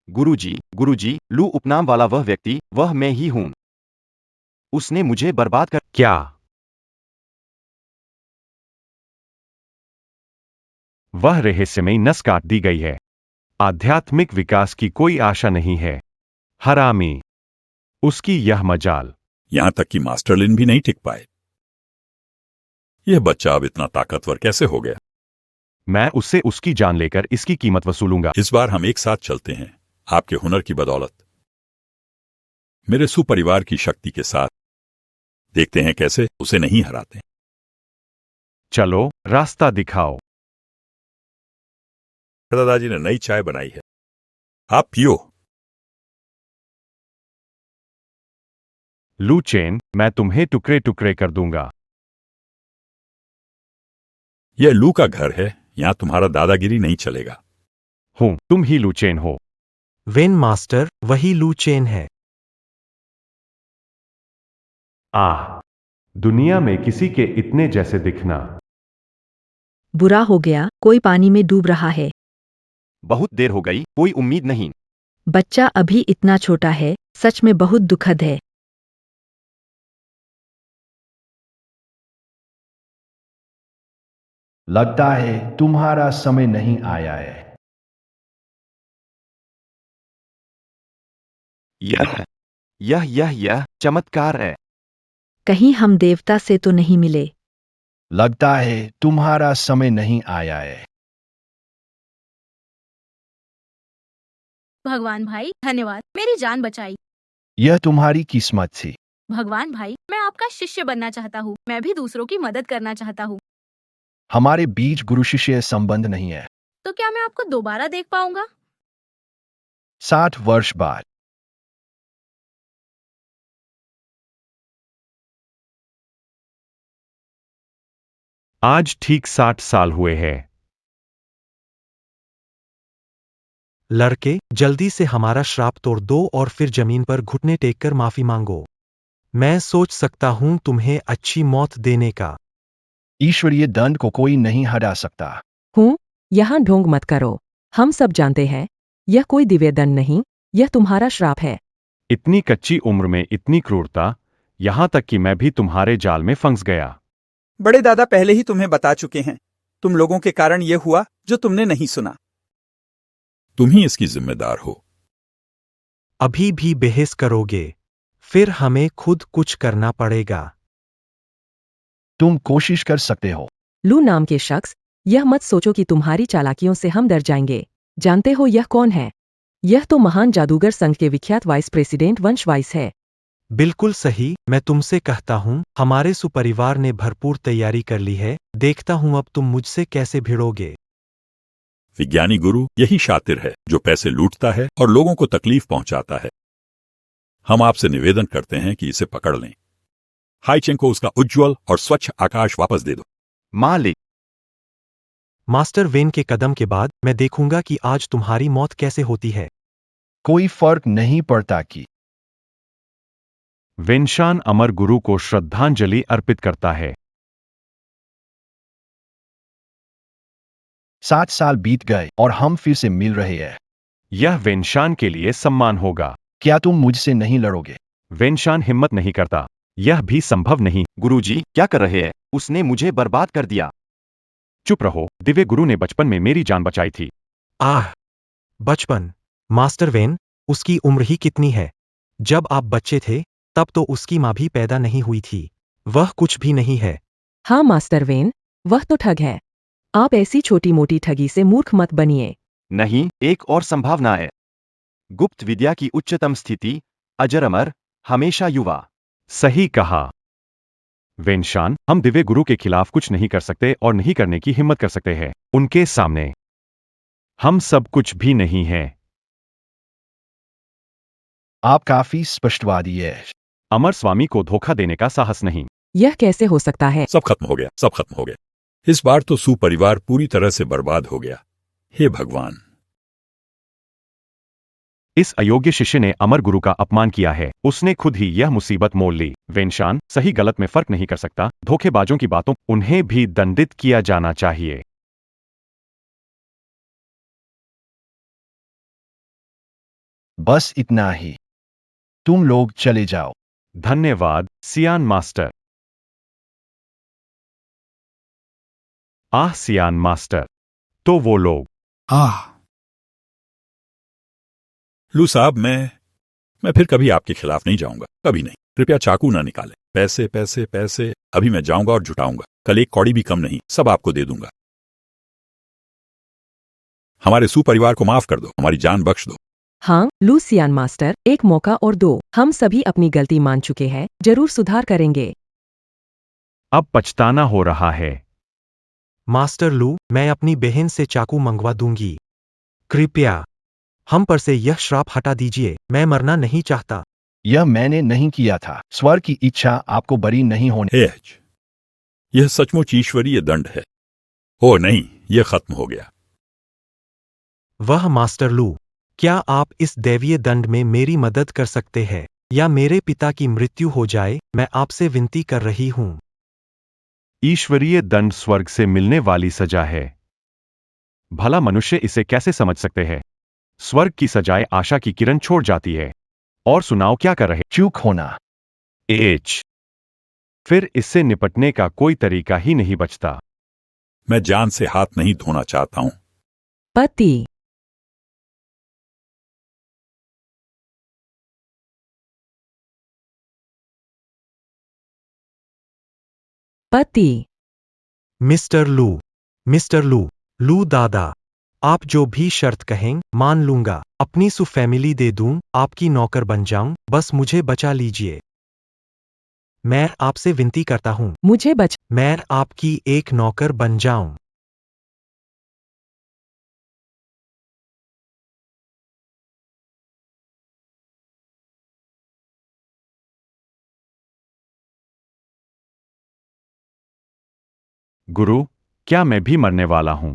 गुरुजी, लू उपनाम वाला वह व्यक्ति, वह मैं ही हूं। उसने मुझे बर्बाद कर। क्या? वह रहस्यमयी नस काट दी गई है। आध्यात्मिक विकास की कोई आशा नहीं है। हरामी। उसकी यह मजाल। यहां तक कि मास्टर लिन भी नहीं टिक पाए। यह बच्चा अब इतना ताकतवर कैसे हो गया? मैं उससे उसकी जान लेकर इसकी कीमत वसूलूंगा। इस बार हम एक साथ चलते हैं, आपके हुनर की बदौलत, मेरे सुपरिवार की शक्ति के साथ। देखते हैं कैसे उसे नहीं हराते। चलो, रास्ता दिखाओ। दादाजी ने नई चाय बनाई है, आप पियो। लू चेन, मैं तुम्हें टुकड़े टुकड़े कर दूंगा। यह लू का घर है, यहां तुम्हारा दादागिरी नहीं चलेगा। हूं, तुम ही लू चेन हो। वेन मास्टर, वही लू चेन है। आह, दुनिया में किसी के इतने जैसे दिखना। बुरा हो गया, कोई पानी में डूब रहा है। बहुत देर हो गई, कोई उम्मीद नहीं। बच्चा अभी इतना छोटा है, सच में बहुत दुखद है। लगता है तुम्हारा समय नहीं आया है। यह चमत्कार है। कहीं हम देवता से तो नहीं मिले। लगता है तुम्हारा समय नहीं आया है। भगवान भाई धन्यवाद, मेरी जान बचाई। यह तुम्हारी किस्मत थी। भगवान भाई, मैं आपका शिष्य बनना चाहता हूँ। मैं भी दूसरों की मदद करना चाहता हूँ। हमारे बीच गुरु शिष्य संबंध नहीं है। तो क्या मैं आपको दोबारा देख पाऊंगा? 60 वर्ष बाद। आज ठीक 60 साल हुए हैं। लड़के, जल्दी से हमारा श्राप तोड़ दो और फिर जमीन पर घुटने टेक कर माफी मांगो। मैं सोच सकता हूं तुम्हें अच्छी मौत देने का। ईश्वरीय दंड को कोई नहीं हटा सकता। हूँ, यहाँ ढोंग मत करो। हम सब जानते हैं, यह कोई दिव्य दंड नहीं, यह तुम्हारा श्राप है। इतनी कच्ची उम्र में इतनी क्रूरता, यहां तक कि मैं भी तुम्हारे जाल में फंस गया। बड़े दादा पहले ही तुम्हें बता चुके हैं, तुम लोगों के कारण यह हुआ जो तुमने नहीं सुना। तुम ही इसकी जिम्मेदार हो। अभी भी बहस करोगे? फिर हमें खुद कुछ करना पड़ेगा। तुम कोशिश कर सकते हो। लू नाम के शख्स, यह मत सोचो कि तुम्हारी चालाकियों से हम डर जाएंगे। जानते हो यह कौन है? यह तो महान जादूगर संघ के विख्यात वाइस प्रेसिडेंट वंशवाइस है। बिल्कुल सही, मैं तुमसे कहता हूं, हमारे सुपरिवार ने भरपूर तैयारी कर ली है। देखता हूं अब तुम मुझसे कैसे भिड़ोगे। विज्ञानी गुरु यही शातिर है जो पैसे लूटता है और लोगों को तकलीफ पहुंचाता है। हम आपसे निवेदन करते हैं कि इसे पकड़ लें। हाइचेंग को उसका उज्जवल और स्वच्छ आकाश वापस दे दो। मालिक, मास्टर वेन के कदम के बाद मैं देखूंगा कि आज तुम्हारी मौत कैसे होती है। कोई फर्क नहीं पड़ता कि वेनशान अमर गुरु को श्रद्धांजलि अर्पित करता है। 60 साल बीत गए और हम फिर से मिल रहे हैं। यह वेनशान के लिए सम्मान होगा। क्या तुम मुझसे नहीं लड़ोगे? वेनशान हिम्मत नहीं करता। यह भी संभव नहीं। गुरुजी क्या कर रहे हैं? उसने मुझे बर्बाद कर दिया। चुप रहो, दिव्य गुरु ने बचपन में मेरी जान बचाई थी। आह, बचपन। मास्टर वेन, उसकी उम्र ही कितनी है? जब आप बच्चे थे तब तो उसकी माँ भी पैदा नहीं हुई थी। वह कुछ भी नहीं है। हाँ मास्टर वेन, वह तो ठग है। आप ऐसी छोटी मोटी ठगी से मूर्ख मत बनिए। नहीं, एक और संभावना है। गुप्त विद्या की उच्चतम स्थिति, अजर अमर, हमेशा युवा। सही कहा वेनशान, हम दिव्य गुरु के खिलाफ कुछ नहीं कर सकते और नहीं करने की हिम्मत कर सकते हैं। उनके सामने हम सब कुछ भी नहीं हैं। आप काफी स्पष्टवादी है। अमर स्वामी को धोखा देने का साहस नहीं। यह कैसे हो सकता है? सब खत्म हो गया, सब खत्म हो गया। इस बार तो सुपरिवार पूरी तरह से बर्बाद हो गया। हे भगवान। इस अयोग्य शिष्य ने अमर गुरु का अपमान किया है। उसने खुद ही यह मुसीबत मोल ली। वेनशान सही गलत में फर्क नहीं कर सकता। धोखेबाजों की बातों, उन्हें भी दंडित किया जाना चाहिए। बस इतना ही। तुम लोग चले जाओ। धन्यवाद सियान मास्टर। सियान मास्टर। तो वो लोग। लू साहब, मैं फिर कभी आपके खिलाफ नहीं जाऊंगा, कभी नहीं। कृपया चाकू ना निकाले। पैसे पैसे पैसे अभी मैं जाऊंगा और जुटाऊंगा। कल एक कौड़ी भी कम नहीं, सब आपको दे दूंगा। हमारे सुपरिवार को माफ कर दो, हमारी जान बख्श दो। हाँ लूसियान मास्टर, एक मौका और दो। हम सभी अपनी गलती मान चुके हैं, जरूर सुधार करेंगे। अब पछताना हो रहा है। मास्टर लू, मैं अपनी बहन से चाकू मंगवा दूंगी। कृपया हम पर से यह श्राप हटा दीजिए। मैं मरना नहीं चाहता। यह मैंने नहीं किया था। स्वर की इच्छा आपको बरी नहीं होने। हेज, यह सचमुच ईश्वरीय दंड है। ओ नहीं, यह खत्म हो गया। वह मास्टर लू, क्या आप इस दैवीय दंड में मेरी मदद कर सकते हैं, या मेरे पिता की मृत्यु हो जाए? मैं आपसे विनती कर रही हूँ। ईश्वरीय दंड स्वर्ग से मिलने वाली सजा है। भला मनुष्य इसे कैसे समझ सकते हैं? स्वर्ग की सजाएं आशा की किरण छोड़ जाती है। और सुनाओ क्या कर रहे? चूक होना। फिर इससे निपटने का कोई तरीका ही नहीं बचता। मैं जान से हाथ नहीं धोना चाहता हूं। पति। पति। मिस्टर लू, लू दादा, आप जो भी शर्त कहें मान लूंगा। अपनी फैमिली दे दूं, आपकी नौकर बन जाऊं, बस मुझे बचा लीजिए। मैं आपसे विनती करता हूं, मुझे मैं आपकी एक नौकर बन जाऊं। गुरु, क्या मैं भी मरने वाला हूं?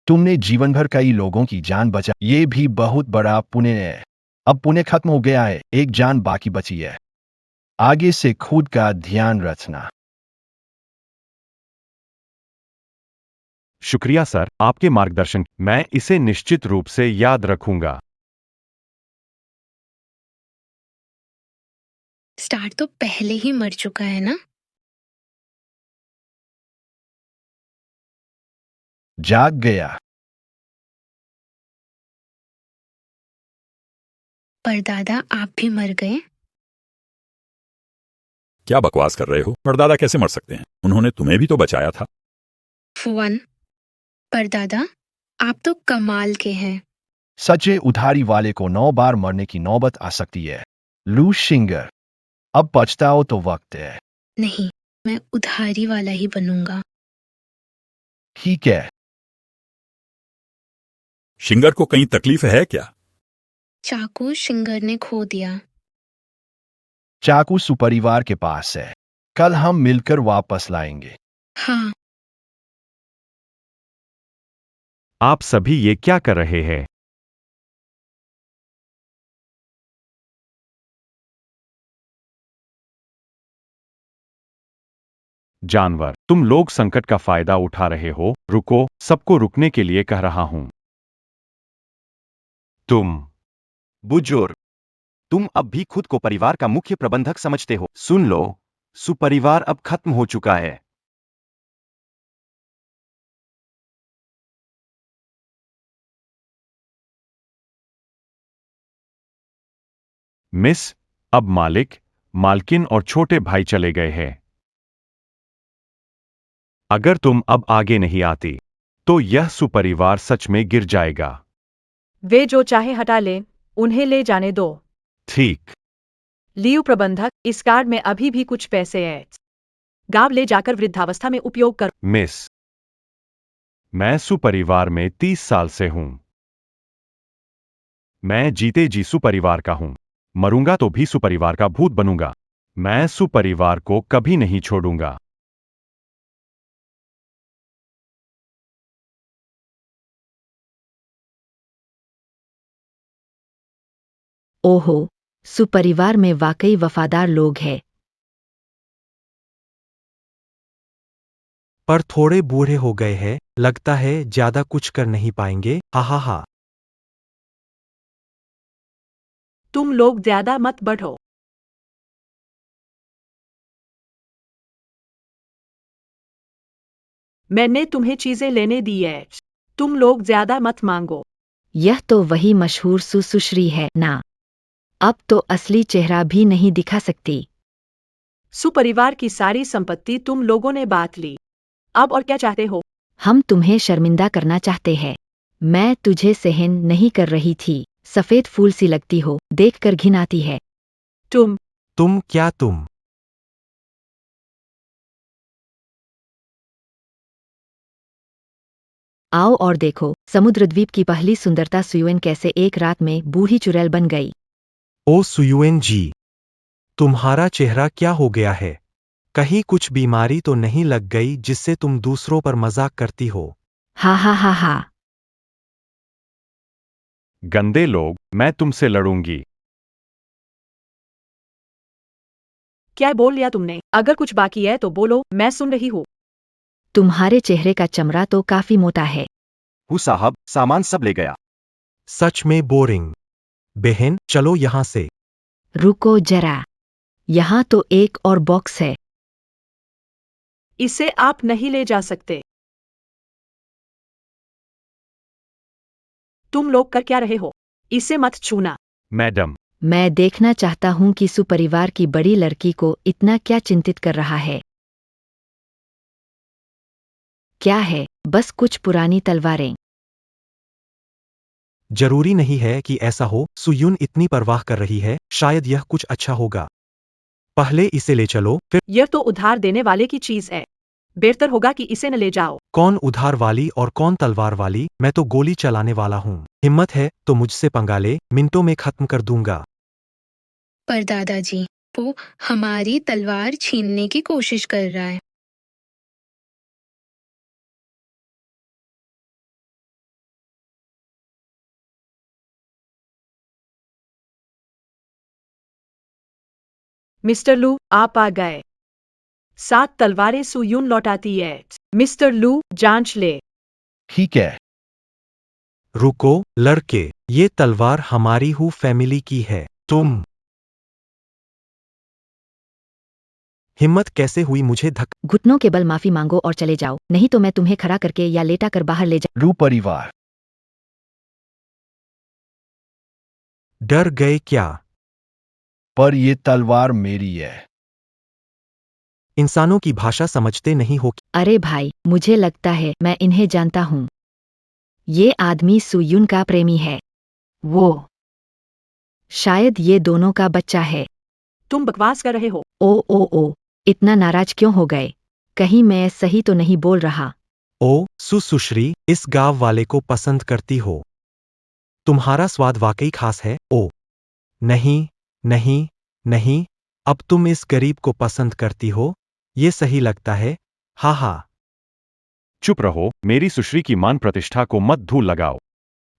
तुमने जीवन भर कई लोगों की जान बचा, ये भी बहुत बड़ा पुण्य है। अब पुण्य खत्म हो गया है, एक जान बाकी बची है। आगे से खुद का ध्यान रखना। शुक्रिया सर, आपके मार्गदर्शन। मैं इसे निश्चित रूप से याद रखूंगा। स्टार तो पहले ही मर चुका है ना। जाग गया। परदादा, आप भी मर गए। क्या बकवास कर रहे हो? परदादा कैसे मर सकते हैं? उन्होंने तुम्हें भी तो बचाया था। फुवन, परदादा, आप तो कमाल के हैं। सच्चे उधारी वाले को 9 बार मरने की नौबत आ सकती है। लू शिंगर, अब पछताओ तो वक्त है। नहीं, मैं उधारी वाला ही बनूंगा। ठीक है। शिंगर को कहीं तकलीफ है क्या? चाकू शिंगर ने खो दिया। चाकू सुपरिवार के पास है। कल हम मिलकर वापस लाएंगे। हाँ। आप सभी ये क्या कर रहे हैं? जानवर, तुम लोग संकट का फायदा उठा रहे हो। रुको, सबको रुकने के लिए कह रहा हूं। तुम बुजुर्ग, तुम अब भी खुद को परिवार का मुख्य प्रबंधक समझते हो। सुन लो, सुपरिवार अब खत्म हो चुका है। मिस, अब मालिक, मालकिन और छोटे भाई चले गए हैं। अगर तुम अब आगे नहीं आती, तो यह सुपरिवार सच में गिर जाएगा। वे जो चाहे हटा ले, उन्हें ले जाने दो। ठीक। लियू प्रबंधक, इस कार्ड में अभी भी कुछ पैसे हैं। गांव ले जाकर वृद्धावस्था में उपयोग कर। मिस, मैं सुपरिवार में 30 साल से हूं। मैं जीते जी सुपरिवार का हूं। मरूंगा तो भी सुपरिवार का भूत बनूंगा। मैं सुपरिवार को कभी नहीं छोड़ूंगा। ओहो, सुपरिवार में वाकई वफादार लोग हैं। पर थोड़े बूढ़े हो गए हैं, लगता है ज्यादा कुछ कर नहीं पाएंगे। हा हा हा। तुम लोग ज्यादा मत बढ़ो। मैंने तुम्हें चीजें लेने दी है, तुम लोग ज्यादा मत मांगो। यह तो वही मशहूर सुश्री है ना। अब तो असली चेहरा भी नहीं दिखा सकती। सुपरिवार की सारी संपत्ति तुम लोगों ने बांट ली, अब और क्या चाहते हो? हम तुम्हें शर्मिंदा करना चाहते हैं। मैं तुझे सहन नहीं कर रही थी, सफेद फूल सी लगती हो, देखकर घिन आती है। तुम क्या तुम? आओ और देखो, समुद्रद्वीप की पहली सुंदरता सुयुएन कैसे एक रात में बूढ़ी चुड़ैल बन गई। ओ सुयुएन जी, तुम्हारा चेहरा क्या हो गया है? कहीं कुछ बीमारी तो नहीं लग गई जिससे तुम दूसरों पर मजाक करती हो? हा हा हा हा। गंदे लोग, मैं तुमसे लड़ूंगी। क्या बोल लिया तुमने? अगर कुछ बाकी है तो बोलो, मैं सुन रही हूँ। तुम्हारे चेहरे का चमड़ा तो काफी मोटा है। हूँ साहब, सामान सब ले गया। सच में बोरिंग। बहन, चलो यहाँ से। रुको जरा, यहाँ तो एक और बॉक्स है। इसे आप नहीं ले जा सकते। तुम लोग कर क्या रहे हो? इसे मत छूना। मैडम, मैं देखना चाहता हूँ कि सुपरिवार की बड़ी लड़की को इतना क्या चिंतित कर रहा है। क्या है, बस कुछ पुरानी तलवारें। जरूरी नहीं है कि ऐसा हो। सुयुन इतनी परवाह कर रही है, शायद यह कुछ अच्छा होगा। पहले इसे ले चलो, फिर। यह तो उधार देने वाले की चीज है, बेहतर होगा कि इसे न ले जाओ। कौन उधार वाली और कौन तलवार वाली? मैं तो गोली चलाने वाला हूँ। हिम्मत है तो मुझसे पंगा ले, मिनटों में खत्म कर दूंगा। पर दादाजी, वो हमारी तलवार छीनने की कोशिश कर रहा है। मिस्टर लू, आप आ गए। 7 तलवारें सुयुन लौटाती है। मिस्टर लू, जांच ले। ठीक है। रुको, लड़के, ये तलवार हमारी हु फैमिली की है। तुम हिम्मत कैसे हुई मुझे घुटनों के बल माफी मांगो और चले जाओ, नहीं तो मैं तुम्हें खड़ा करके या लेटा कर बाहर ले जा। रू परिवार, डर गए क्या? पर ये तलवार मेरी है। इंसानों की भाषा समझते नहीं हो? अरे भाई, मुझे लगता है मैं इन्हें जानता हूँ। ये आदमी सुयुन का प्रेमी है। वो शायद ये दोनों का बच्चा है। तुम बकवास कर रहे हो। ओ, इतना नाराज क्यों हो गए? कहीं मैं सही तो नहीं बोल रहा? ओ, सुश्री, इस गांव वाले को पसंद करती हो? तुम्हारा स्वाद वाकई खास है। ओ, नहीं, नहीं, नहीं, अब तुम इस गरीब को पसंद करती हो? ये सही लगता है। हा हा। चुप रहो, मेरी सुश्री की मान प्रतिष्ठा को मत धूल लगाओ।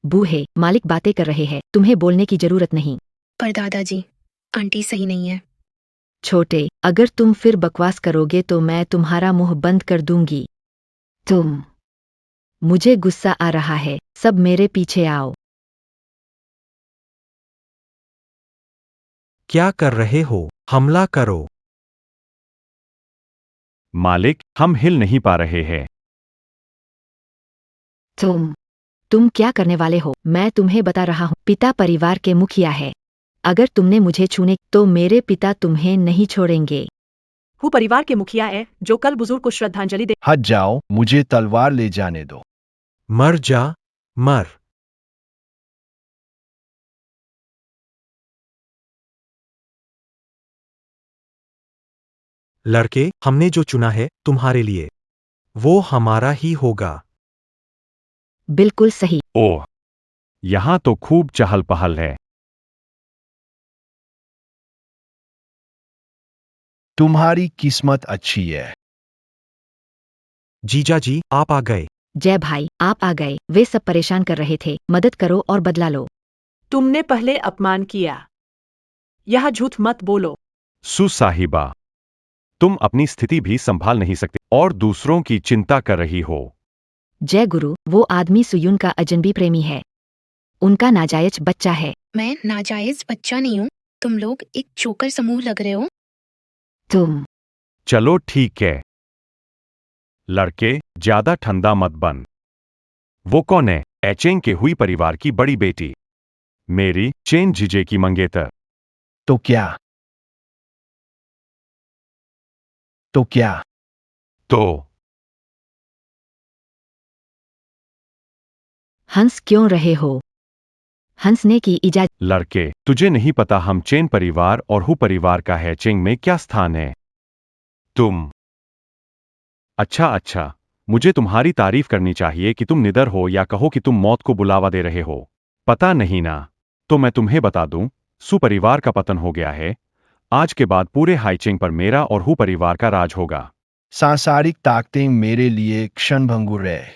बूहे, मालिक बातें कर रहे हैं, तुम्हें बोलने की जरूरत नहीं। पर दादाजी, आंटी सही नहीं है। छोटे, अगर तुम फिर बकवास करोगे तो मैं तुम्हारा मुंह बंद कर दूंगी। मुझे गुस्सा आ रहा है, सब मेरे पीछे आओ। क्या कर रहे हो? हमला करो। मालिक, हम हिल नहीं पा रहे हैं। तुम क्या करने वाले हो? मैं तुम्हें बता रहा हूँ, पिता परिवार के मुखिया है। अगर तुमने मुझे छूने तो मेरे पिता तुम्हें नहीं छोड़ेंगे। हूँ परिवार के मुखिया है, जो कल बुजुर्ग को श्रद्धांजलि दे। हट जाओ, मुझे तलवार ले जाने दो। मर जा, मर। लड़के, हमने जो चुना है तुम्हारे लिए, वो हमारा ही होगा। बिल्कुल सही। ओह, यहाँ तो खूब चहल पहल है। तुम्हारी किस्मत अच्छी है। जीजा जी, आप आ गए। जय भाई, आप आ गए। वे सब परेशान कर रहे थे, मदद करो और बदला लो। तुमने पहले अपमान किया, यह झूठ मत बोलो। सु साहिबा, तुम अपनी स्थिति भी संभाल नहीं सकते और दूसरों की चिंता कर रही हो। जय गुरु, वो आदमी सुयुन का अजनबी प्रेमी है। उनका नाजायज बच्चा है। मैं नाजायज बच्चा नहीं हूँ। तुम लोग एक चोकर समूह लग रहे हो। तुम चलो ठीक है। लड़के, ज्यादा ठंडा मत बन। वो कौन है? एचेंग के हुई परिवार की बड़ी बेटी, मेरी चेन जीजे की मंगेतर। तो क्या? तो हंस क्यों रहे हो? हंसने की इजाजत। लड़के, तुझे नहीं पता हम चेन परिवार और हु परिवार का है चेंग में क्या स्थान है? तुम अच्छा, मुझे तुम्हारी तारीफ करनी चाहिए कि तुम निडर हो या कहो कि तुम मौत को बुलावा दे रहे हो। पता नहीं ना? तो मैं तुम्हें बता दूं, सु परिवार का पतन हो गया है। आज के बाद पूरे हाईचेंग पर मेरा और हु परिवार का राज होगा। सांसारिक ताकतें मेरे लिए क्षणभंगुर है।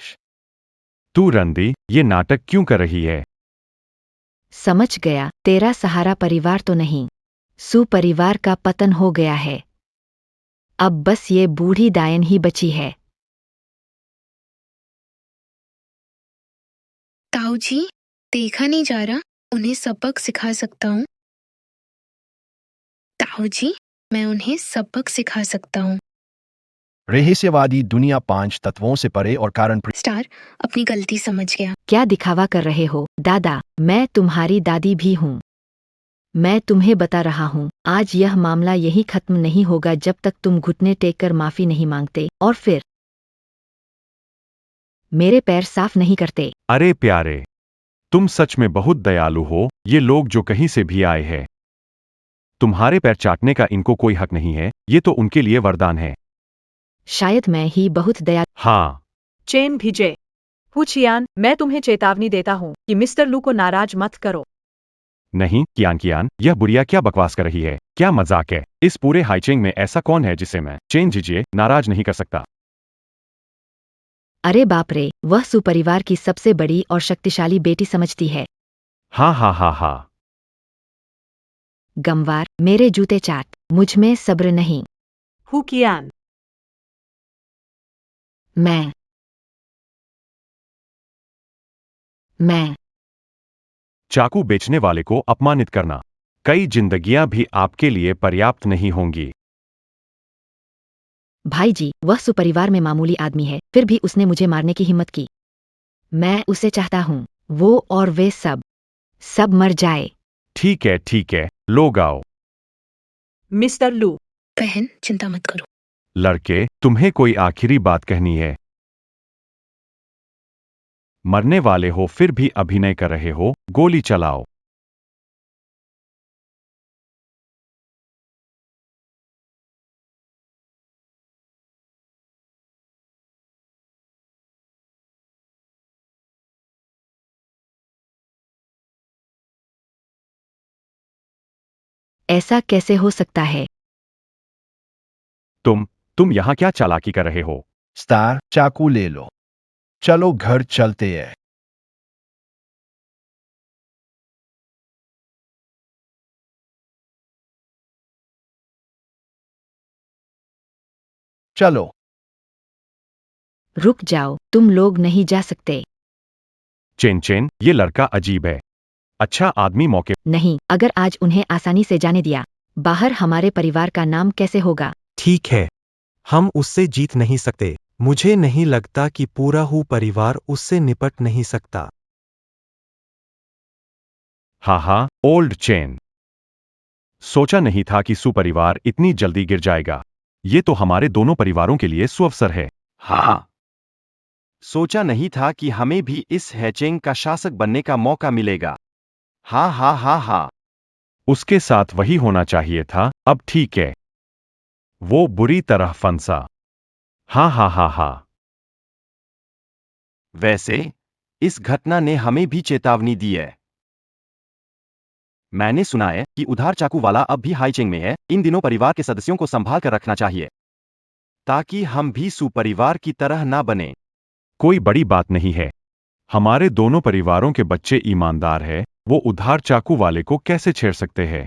तू रंदी, ये नाटक क्यों कर रही है? समझ गया, तेरा सहारा परिवार तो नहीं, सु परिवार का पतन हो गया है। अब बस ये बूढ़ी डायन ही बची है। ताऊ जी, देखा नहीं जा रहा, उन्हें सबक सिखा सकता हूँ। ताऊ जी, मैं उन्हें सबक सिखा सकता हूँ। रहस्यवादी दुनिया 5 तत्वों से परे और कारण स्टार अपनी गलती समझ गया। क्या दिखावा कर रहे हो? दादा, मैं तुम्हारी दादी भी हूँ। मैं तुम्हें बता रहा हूँ, आज यह मामला यही खत्म नहीं होगा जब तक तुम घुटने टेक कर माफी नहीं मांगते और फिर मेरे पैर साफ नहीं करते। अरे प्यारे, तुम सच में बहुत दयालु हो। ये लोग जो कहीं से भी आए हैं, तुम्हारे पैर चाटने का इनको कोई हक नहीं है। ये तो उनके लिए वरदान है। शायद मैं ही बहुत दया। हाँ, चेन भीजे। हुचियान, मैं तुम्हें चेतावनी देता हूँ कि मिस्टर लू को नाराज मत करो। नहीं कियान, यह बुढ़िया क्या बकवास कर रही है? क्या मजाक है? इस पूरे हाईचेंग में ऐसा कौन है जिसे मैं चेन जीजिए नाराज नहीं कर सकता? अरे बाप रे, वह सुपरिवार की सबसे बड़ी और शक्तिशाली बेटी समझती है। हाँ। गमवार, मेरे जूते चाट, मुझ में सब्र नहीं। हुकियान, मैं चाकू बेचने वाले को अपमानित करना, कई जिंदगियां भी आपके लिए पर्याप्त नहीं होंगी। भाई जी, वह सुपरिवार में मामूली आदमी है, फिर भी उसने मुझे मारने की हिम्मत की। मैं उसे चाहता हूँ, वो और वे सब मर जाए। ठीक है, लोग आओ। मिस्टर लू। बहन, चिंता मत करो। लड़के, तुम्हें कोई आखिरी बात कहनी है? मरने वाले हो फिर भी अभिनय कर रहे हो, गोली चलाओ। ऐसा कैसे हो सकता है? तुम यहां क्या चालाकी कर रहे हो? स्टार, चाकू ले लो। चलो घर चलते हैं। चलो। रुक जाओ, तुम लोग नहीं जा सकते। चेन, ये लड़का अजीब है। अच्छा आदमी मौके। नहीं, अगर आज उन्हें आसानी से जाने दिया, बाहर हमारे परिवार का नाम कैसे होगा? ठीक है, हम उससे जीत नहीं सकते। मुझे नहीं लगता कि पूरा हु परिवार उससे निपट नहीं सकता। हाँ, ओल्ड चेन। सोचा नहीं था कि सुपरिवार इतनी जल्दी गिर जाएगा। ये तो हमारे दोनों परिवारों के लिए सुअवसर है। हाँ, सोचा नहीं था कि हमें भी इस हैचेंग का शासक बनने का मौका मिलेगा। हाँ। उसके साथ वही होना चाहिए था। अब ठीक है, वो बुरी तरह फंसा। हाँ। वैसे इस घटना ने हमें भी चेतावनी दी है। मैंने सुना है कि उधार चाकू वाला अब भी हाईचेंग में है। इन दिनों परिवार के सदस्यों को संभाल कर रखना चाहिए, ताकि हम भी सुपरिवार की तरह ना बने। कोई बड़ी बात नहीं है। हमारे दोनों परिवारों के बच्चे ईमानदार हैं। वो उधार चाकू वाले को कैसे छेड़ सकते हैं?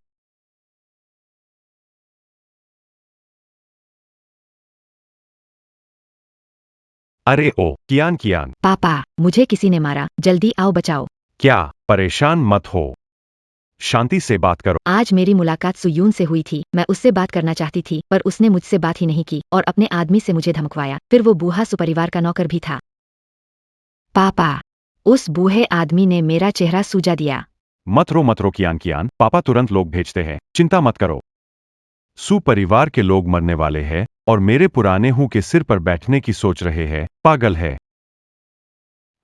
अरे ओ कियान कियान, पापा, मुझे किसी ने मारा, जल्दी आओ बचाओ। क्या? परेशान मत हो, शांति से बात करो। आज मेरी मुलाकात सुयून से हुई थी। मैं उससे बात करना चाहती थी पर उसने मुझसे बात ही नहीं की और अपने आदमी से मुझे धमकवाया। फिर वो बूढ़ा सुपरिवार का नौकर भी था। पापा, उस बूढ़े आदमी ने मेरा चेहरा सूजा दिया। मत रो कियान कियान, पापा तुरंत लोग भेजते हैं, चिंता मत करो। सुपरिवार के लोग मरने वाले हैं और मेरे पुराने हूं के सिर पर बैठने की सोच रहे हैं, पागल है।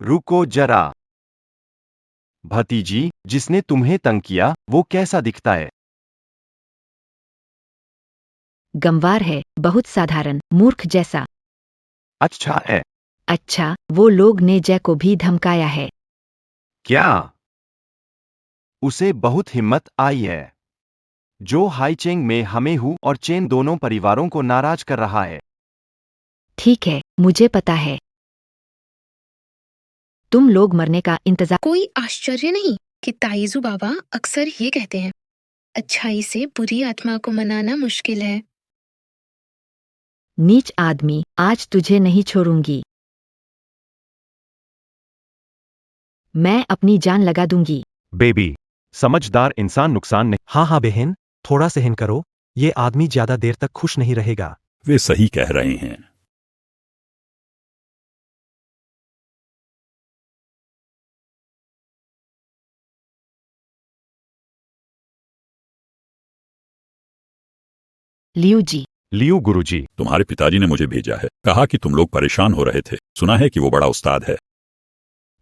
रुको जरा। भतीजी, जिसने तुम्हें तंग किया वो कैसा दिखता है? गंवार है, बहुत साधारण, मूर्ख जैसा। अच्छा है। अच्छा, वो लोग ने जय को भी धमकाया है। क्या? उसे बहुत हिम्मत आई है। जो हाईचेंग में हमें हु और चेन दोनों परिवारों को नाराज कर रहा है। ठीक है, मुझे पता है। तुम लोग मरने का इंतजार। कोई आश्चर्य नहीं कि ताइजू बाबा अक्सर ये कहते हैं, अच्छाई से बुरी आत्मा को मनाना मुश्किल है। नीच आदमी, आज तुझे नहीं छोड़ूंगी। मैं अपनी जान लगा दूंगी। बेबी, समझदार इंसान नुकसान नहीं। हाँ हाँ बहन, थोड़ा सहन करो, ये आदमी ज्यादा देर तक खुश नहीं रहेगा। वे सही कह रहे हैं। लियू जी। लियू गुरुजी, तुम्हारे पिताजी ने मुझे भेजा है, कहा कि तुम लोग परेशान हो रहे थे। सुना है कि वो बड़ा उस्ताद है।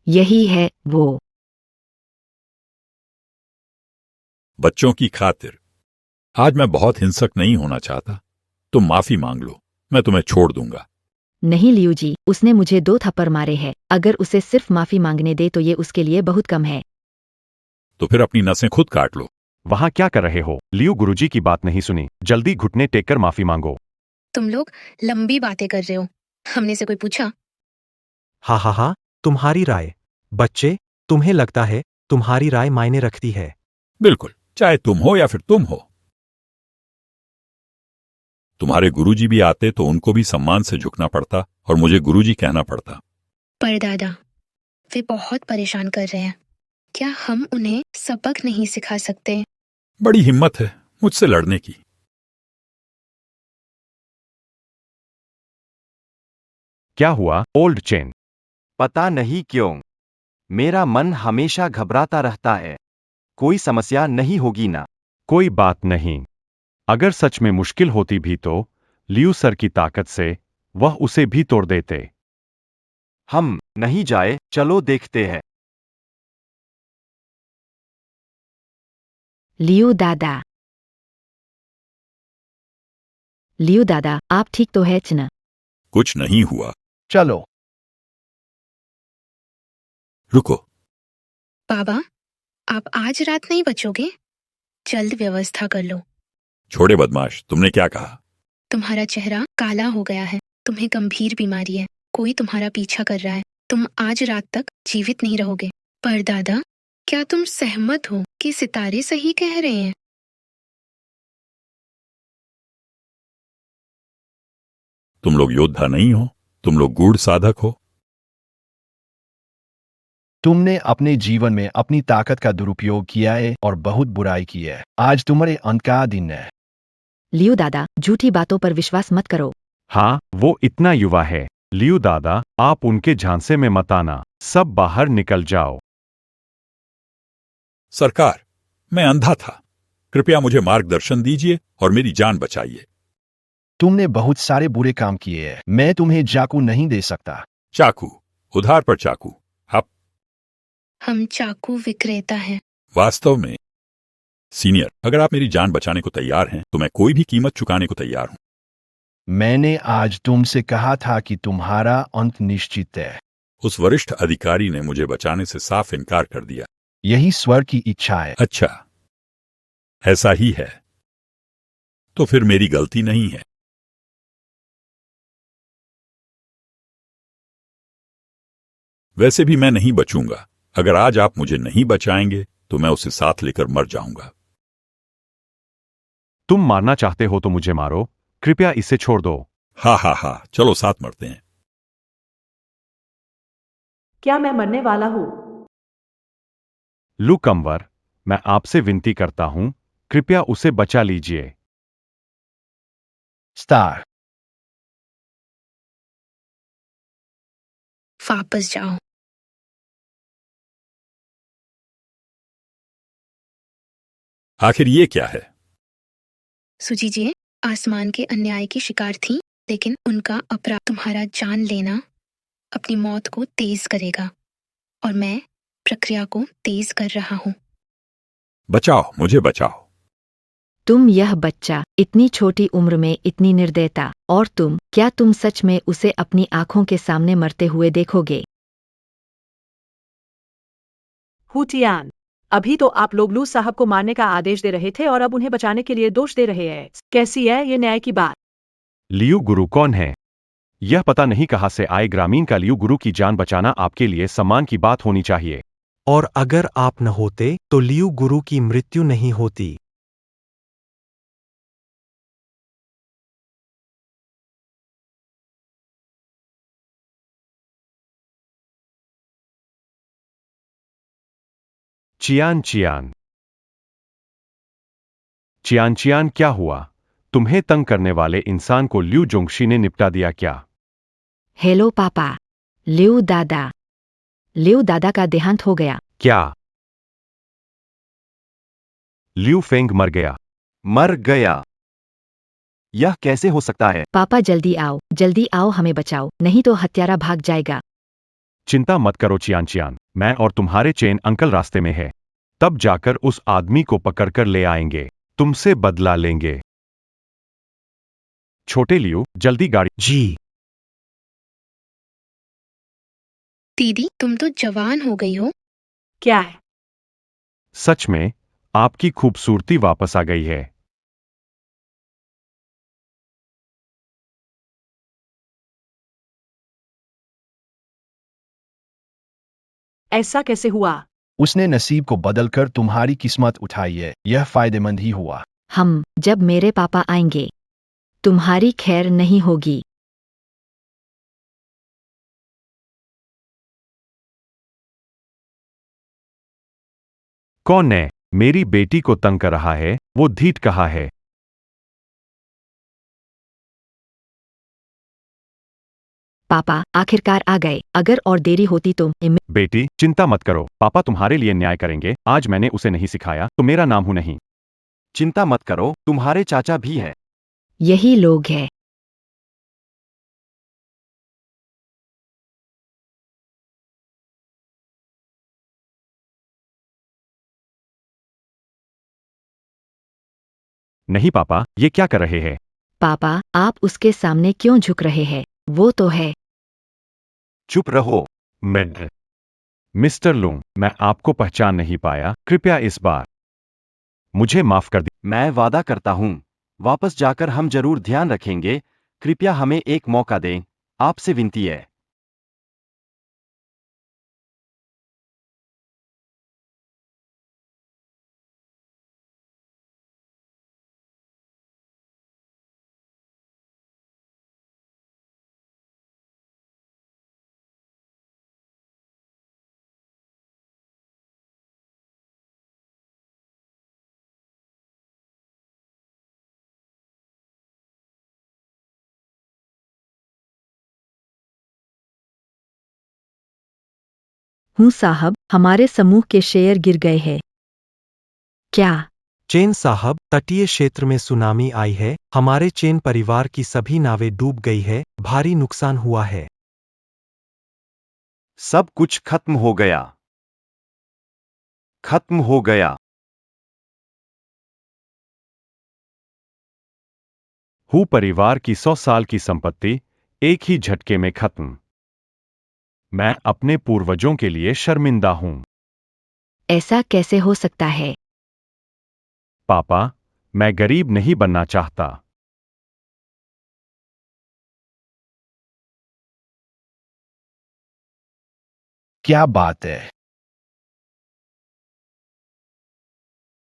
यही है वो। बच्चों की खातिर आज मैं बहुत हिंसक नहीं होना चाहता। तुम माफी मांग लो, मैं तुम्हें छोड़ दूंगा। नहीं लियू जी, उसने मुझे 2 थप्पड़ मारे हैं। अगर उसे सिर्फ माफी मांगने दे तो ये उसके लिए बहुत कम है। तो फिर अपनी नसें खुद काट लो। वहां क्या कर रहे हो? लियू गुरुजी की बात नहीं सुनी, जल्दी घुटने टेक कर माफी मांगो। तुम लोग लंबी बातें कर रहे हो। हमने से कोई पूछा? हाँ हाँ हाँ, तुम्हारी राय। बच्चे, तुम्हें लगता है तुम्हारी राय मायने रखती है? बिल्कुल, चाहे तुम हो या फिर तुम हो। तुम्हारे गुरुजी भी आते तो उनको भी सम्मान से झुकना पड़ता और मुझे गुरुजी कहना पड़ता। पर दादा, वे बहुत परेशान कर रहे हैं। क्या हम उन्हें सबक नहीं सिखा सकते? बड़ी हिम्मत है मुझसे लड़ने की। क्या हुआ ओल्ड चेन? पता नहीं क्यों मेरा मन हमेशा घबराता रहता है। कोई समस्या नहीं होगी ना? कोई बात नहीं। अगर सच में मुश्किल होती भी तो लियू सर की ताकत से वह उसे भी तोड़ देते। हम नहीं जाए, चलो देखते हैं। लियू दादा। लियू दादा, आप ठीक तो है न? कुछ नहीं हुआ। चलो। रुको। बाबा, आप आज रात नहीं बचोगे? जल्द व्यवस्था कर लो। छोड़े बदमाश, तुमने क्या कहा? तुम्हारा चेहरा काला हो गया है। तुम्हें गंभीर बीमारी है। कोई तुम्हारा पीछा कर रहा है। तुम आज रात तक जीवित नहीं रहोगे। पर दादा, क्या तुम सहमत हो कि सितारे सही कह रहे हैं? तुम लोग योद्धा नहीं हो, तुम लोग गूढ़ साधक हो। तुमने अपने जीवन में अपनी ताकत का दुरुपयोग किया है और बहुत बुराई की है। आज तुम्हारे अंत का दिन है। लियू दादा, झूठी बातों पर विश्वास मत करो। हाँ, वो इतना युवा है। लियू दादा, आप उनके झांसे में मत आना। सब बाहर निकल जाओ। सरकार, मैं अंधा था, कृपया मुझे मार्गदर्शन दीजिए और मेरी जान बचाइए। तुमने बहुत सारे बुरे काम किए हैं। मैं तुम्हें चाकू नहीं दे सकता। चाकू, उधार पर चाकू। आप हम चाकू विक्रेता हैं। वास्तव में सीनियर, अगर आप मेरी जान बचाने को तैयार हैं तो मैं कोई भी कीमत चुकाने को तैयार हूं। मैंने आज तुमसे कहा था कि तुम्हारा अंत निश्चित है। उस वरिष्ठ अधिकारी ने मुझे बचाने से साफ इनकार कर दिया। यही स्वर की इच्छा है। अच्छा, ऐसा ही है तो फिर मेरी गलती नहीं है। वैसे भी मैं नहीं बचूंगा। अगर आज आप मुझे नहीं बचाएंगे तो मैं उसे साथ लेकर मर जाऊंगा। तुम मारना चाहते हो तो मुझे मारो, कृपया इसे छोड़ दो। हा हा हा, चलो साथ मरते हैं। क्या मैं मरने वाला हूँ? लू कमवर, मैं आपसे विनती करता हूं, कृपया उसे बचा लीजिए। स्टार। वापस जाओ। आखिर ये क्या है? सुजीजिए, आसमान के अन्याय की शिकार थी, लेकिन उनका अपराध तुम्हारा जान लेना अपनी मौत को तेज करेगा, और मैं प्रक्रिया को तेज कर रहा हूँ। बचाओ, मुझे बचाओ। तुम यह बच्चा, इतनी छोटी उम्र में इतनी निर्दयता, और क्या तुम सच में उसे अपनी आंखों के सामने मरते हुए देखोगे? हुटियान, अभी तो आप लोग लू साहब को मारने का आदेश दे रहे थे और अब उन्हें बचाने के लिए दोष दे रहे हैं। कैसी है ये न्याय की बात? लियू गुरु कौन है? यह पता नहीं कहां से आए ग्रामीण का लियू गुरु की जान बचाना आपके लिए सम्मान की बात होनी चाहिए। और अगर आप न होते तो लियू गुरु की मृत्यु नहीं होती। चियान चियान। चियान चियान, क्या हुआ? तुम्हें तंग करने वाले इंसान को लियू जोंगशी ने निपटा दिया क्या? हेलो पापा। लियू दादा का देहांत हो गया। क्या लियू फेंग मर गया? मर गया? यह कैसे हो सकता है? पापा जल्दी आओ, हमें बचाओ, नहीं तो हत्यारा भाग जाएगा। चिंता मत करो चियान चियान, मैं और तुम्हारे चेन अंकल रास्ते में है। तब जाकर उस आदमी को पकड़कर ले आएंगे, तुमसे बदला लेंगे। छोटे लियू, जल्दी गाड़ी। जी। दीदी, तुम तो जवान हो गई हो। क्या है? सच में आपकी खूबसूरती वापस आ गई है। ऐसा कैसे हुआ? उसने नसीब को बदलकर तुम्हारी किस्मत उठाई है, यह फायदेमंद ही हुआ। जब मेरे पापा आएंगे, तुम्हारी खैर नहीं होगी। कौन है मेरी बेटी को तंग कर रहा है? वो धीट कहा है। पापा आखिरकार आ गए, अगर और देरी होती तो बेटी, चिंता मत करो, पापा तुम्हारे लिए न्याय करेंगे। आज मैंने उसे नहीं सिखाया तो मेरा नाम हूं नहीं। चिंता मत करो, तुम्हारे चाचा भी है। यही लोग हैं। नहीं पापा, ये क्या कर रहे हैं? पापा, आप उसके सामने क्यों झुक रहे हैं? वो तो है। चुप रहो। मैं मिस्टर लुंग, मैं आपको पहचान नहीं पाया, कृपया इस बार मुझे माफ कर दीजिए। मैं वादा करता हूँ, वापस जाकर हम जरूर ध्यान रखेंगे। कृपया हमें एक मौका दें, आपसे विनती है। हूँ साहब, हमारे समूह के शेयर गिर गए हैं। क्या? चेन साहब, तटीय क्षेत्र में सुनामी आई है, हमारे चेन परिवार की सभी नावें डूब गई है, भारी नुकसान हुआ है। सब कुछ खत्म हो गया। खत्म हो गया। हु परिवार की 100 साल की संपत्ति एक ही झटके में खत्म। मैं अपने पूर्वजों के लिए शर्मिंदा हूं। ऐसा कैसे हो सकता है? पापा, मैं गरीब नहीं बनना चाहता। क्या बात है?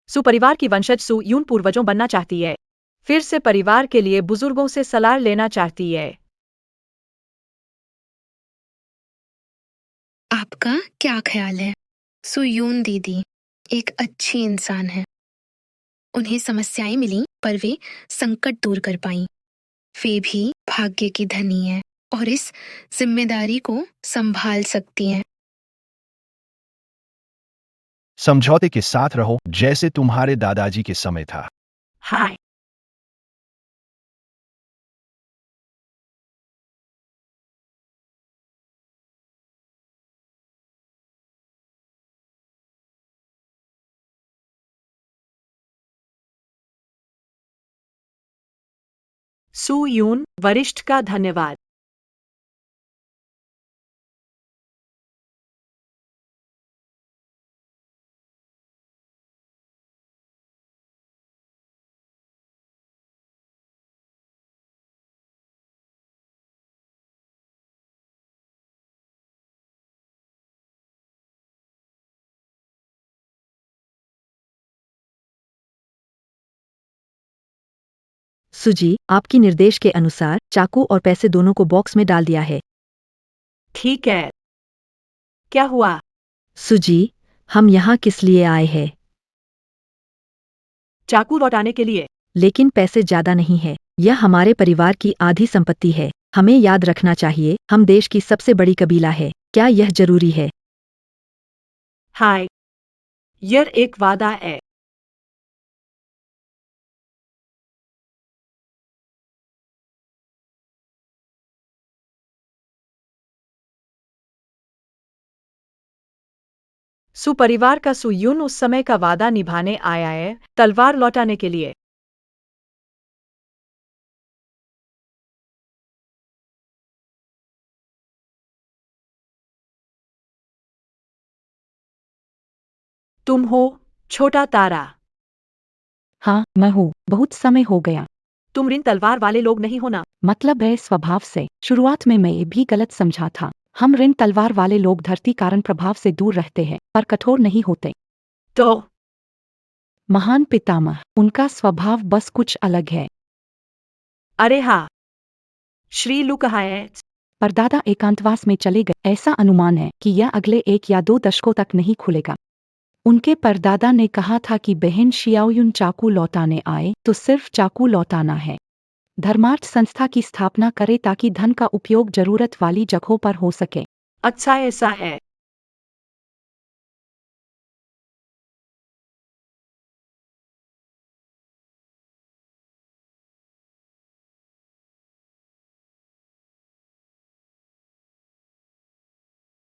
सु परिवार की वंशज सु यून पूर्वजों बनना चाहती है। फिर से परिवार के लिए बुजुर्गों से सलाह लेना चाहती है। आप आपका क्या ख्याल है? सुयून दीदी एक अच्छी इंसान है। उन्हें समस्याएं मिली पर वे संकट दूर कर पाईं। वे भी भाग्य की धनी है और इस जिम्मेदारी को संभाल सकती हैं। समझौते के साथ रहो जैसे तुम्हारे दादाजी के समय था। हाय। सुयून वरिष्ठ का धन्यवाद। सुजी, आपकी निर्देश के अनुसार चाकू और पैसे दोनों को बॉक्स में डाल दिया है। ठीक है। क्या हुआ? सुजी, हम यहाँ किस लिए आए हैं? चाकू लौटाने के लिए। लेकिन पैसे ज्यादा नहीं है। यह हमारे परिवार की आधी संपत्ति है। हमें याद रखना चाहिए, हम देश की सबसे बड़ी कबीला है। क्या यह जरूरी है? हाय। यह एक वादा है। सुपरिवार का सुयून उस समय का वादा निभाने आया है, तलवार लौटाने के लिए। तुम हो छोटा तारा। हाँ, मैं हूँ। बहुत समय हो गया। तुम ऋण तलवार वाले लोग नहीं हो ना? मतलब है स्वभाव से। शुरुआत में मैं ये भी गलत समझा था। हम ऋण तलवार वाले लोग धरती कारण प्रभाव से दूर रहते हैं पर कठोर नहीं होते। तो महान पितामह, उनका स्वभाव बस कुछ अलग है। अरे हाँ। श्री लू कहाँ है? परदादा एकांतवास में चले गए। ऐसा अनुमान है कि यह अगले 1 या 2 दशकों तक नहीं खुलेगा। उनके परदादा ने कहा था कि बहन शियाओयुन चाकू लौटाने आए तो सिर्फ चाकू लौटाना है। धर्मार्थ संस्था की स्थापना करे ताकि धन का उपयोग जरूरत वाली जगहों पर हो सके। अच्छा ऐसा है।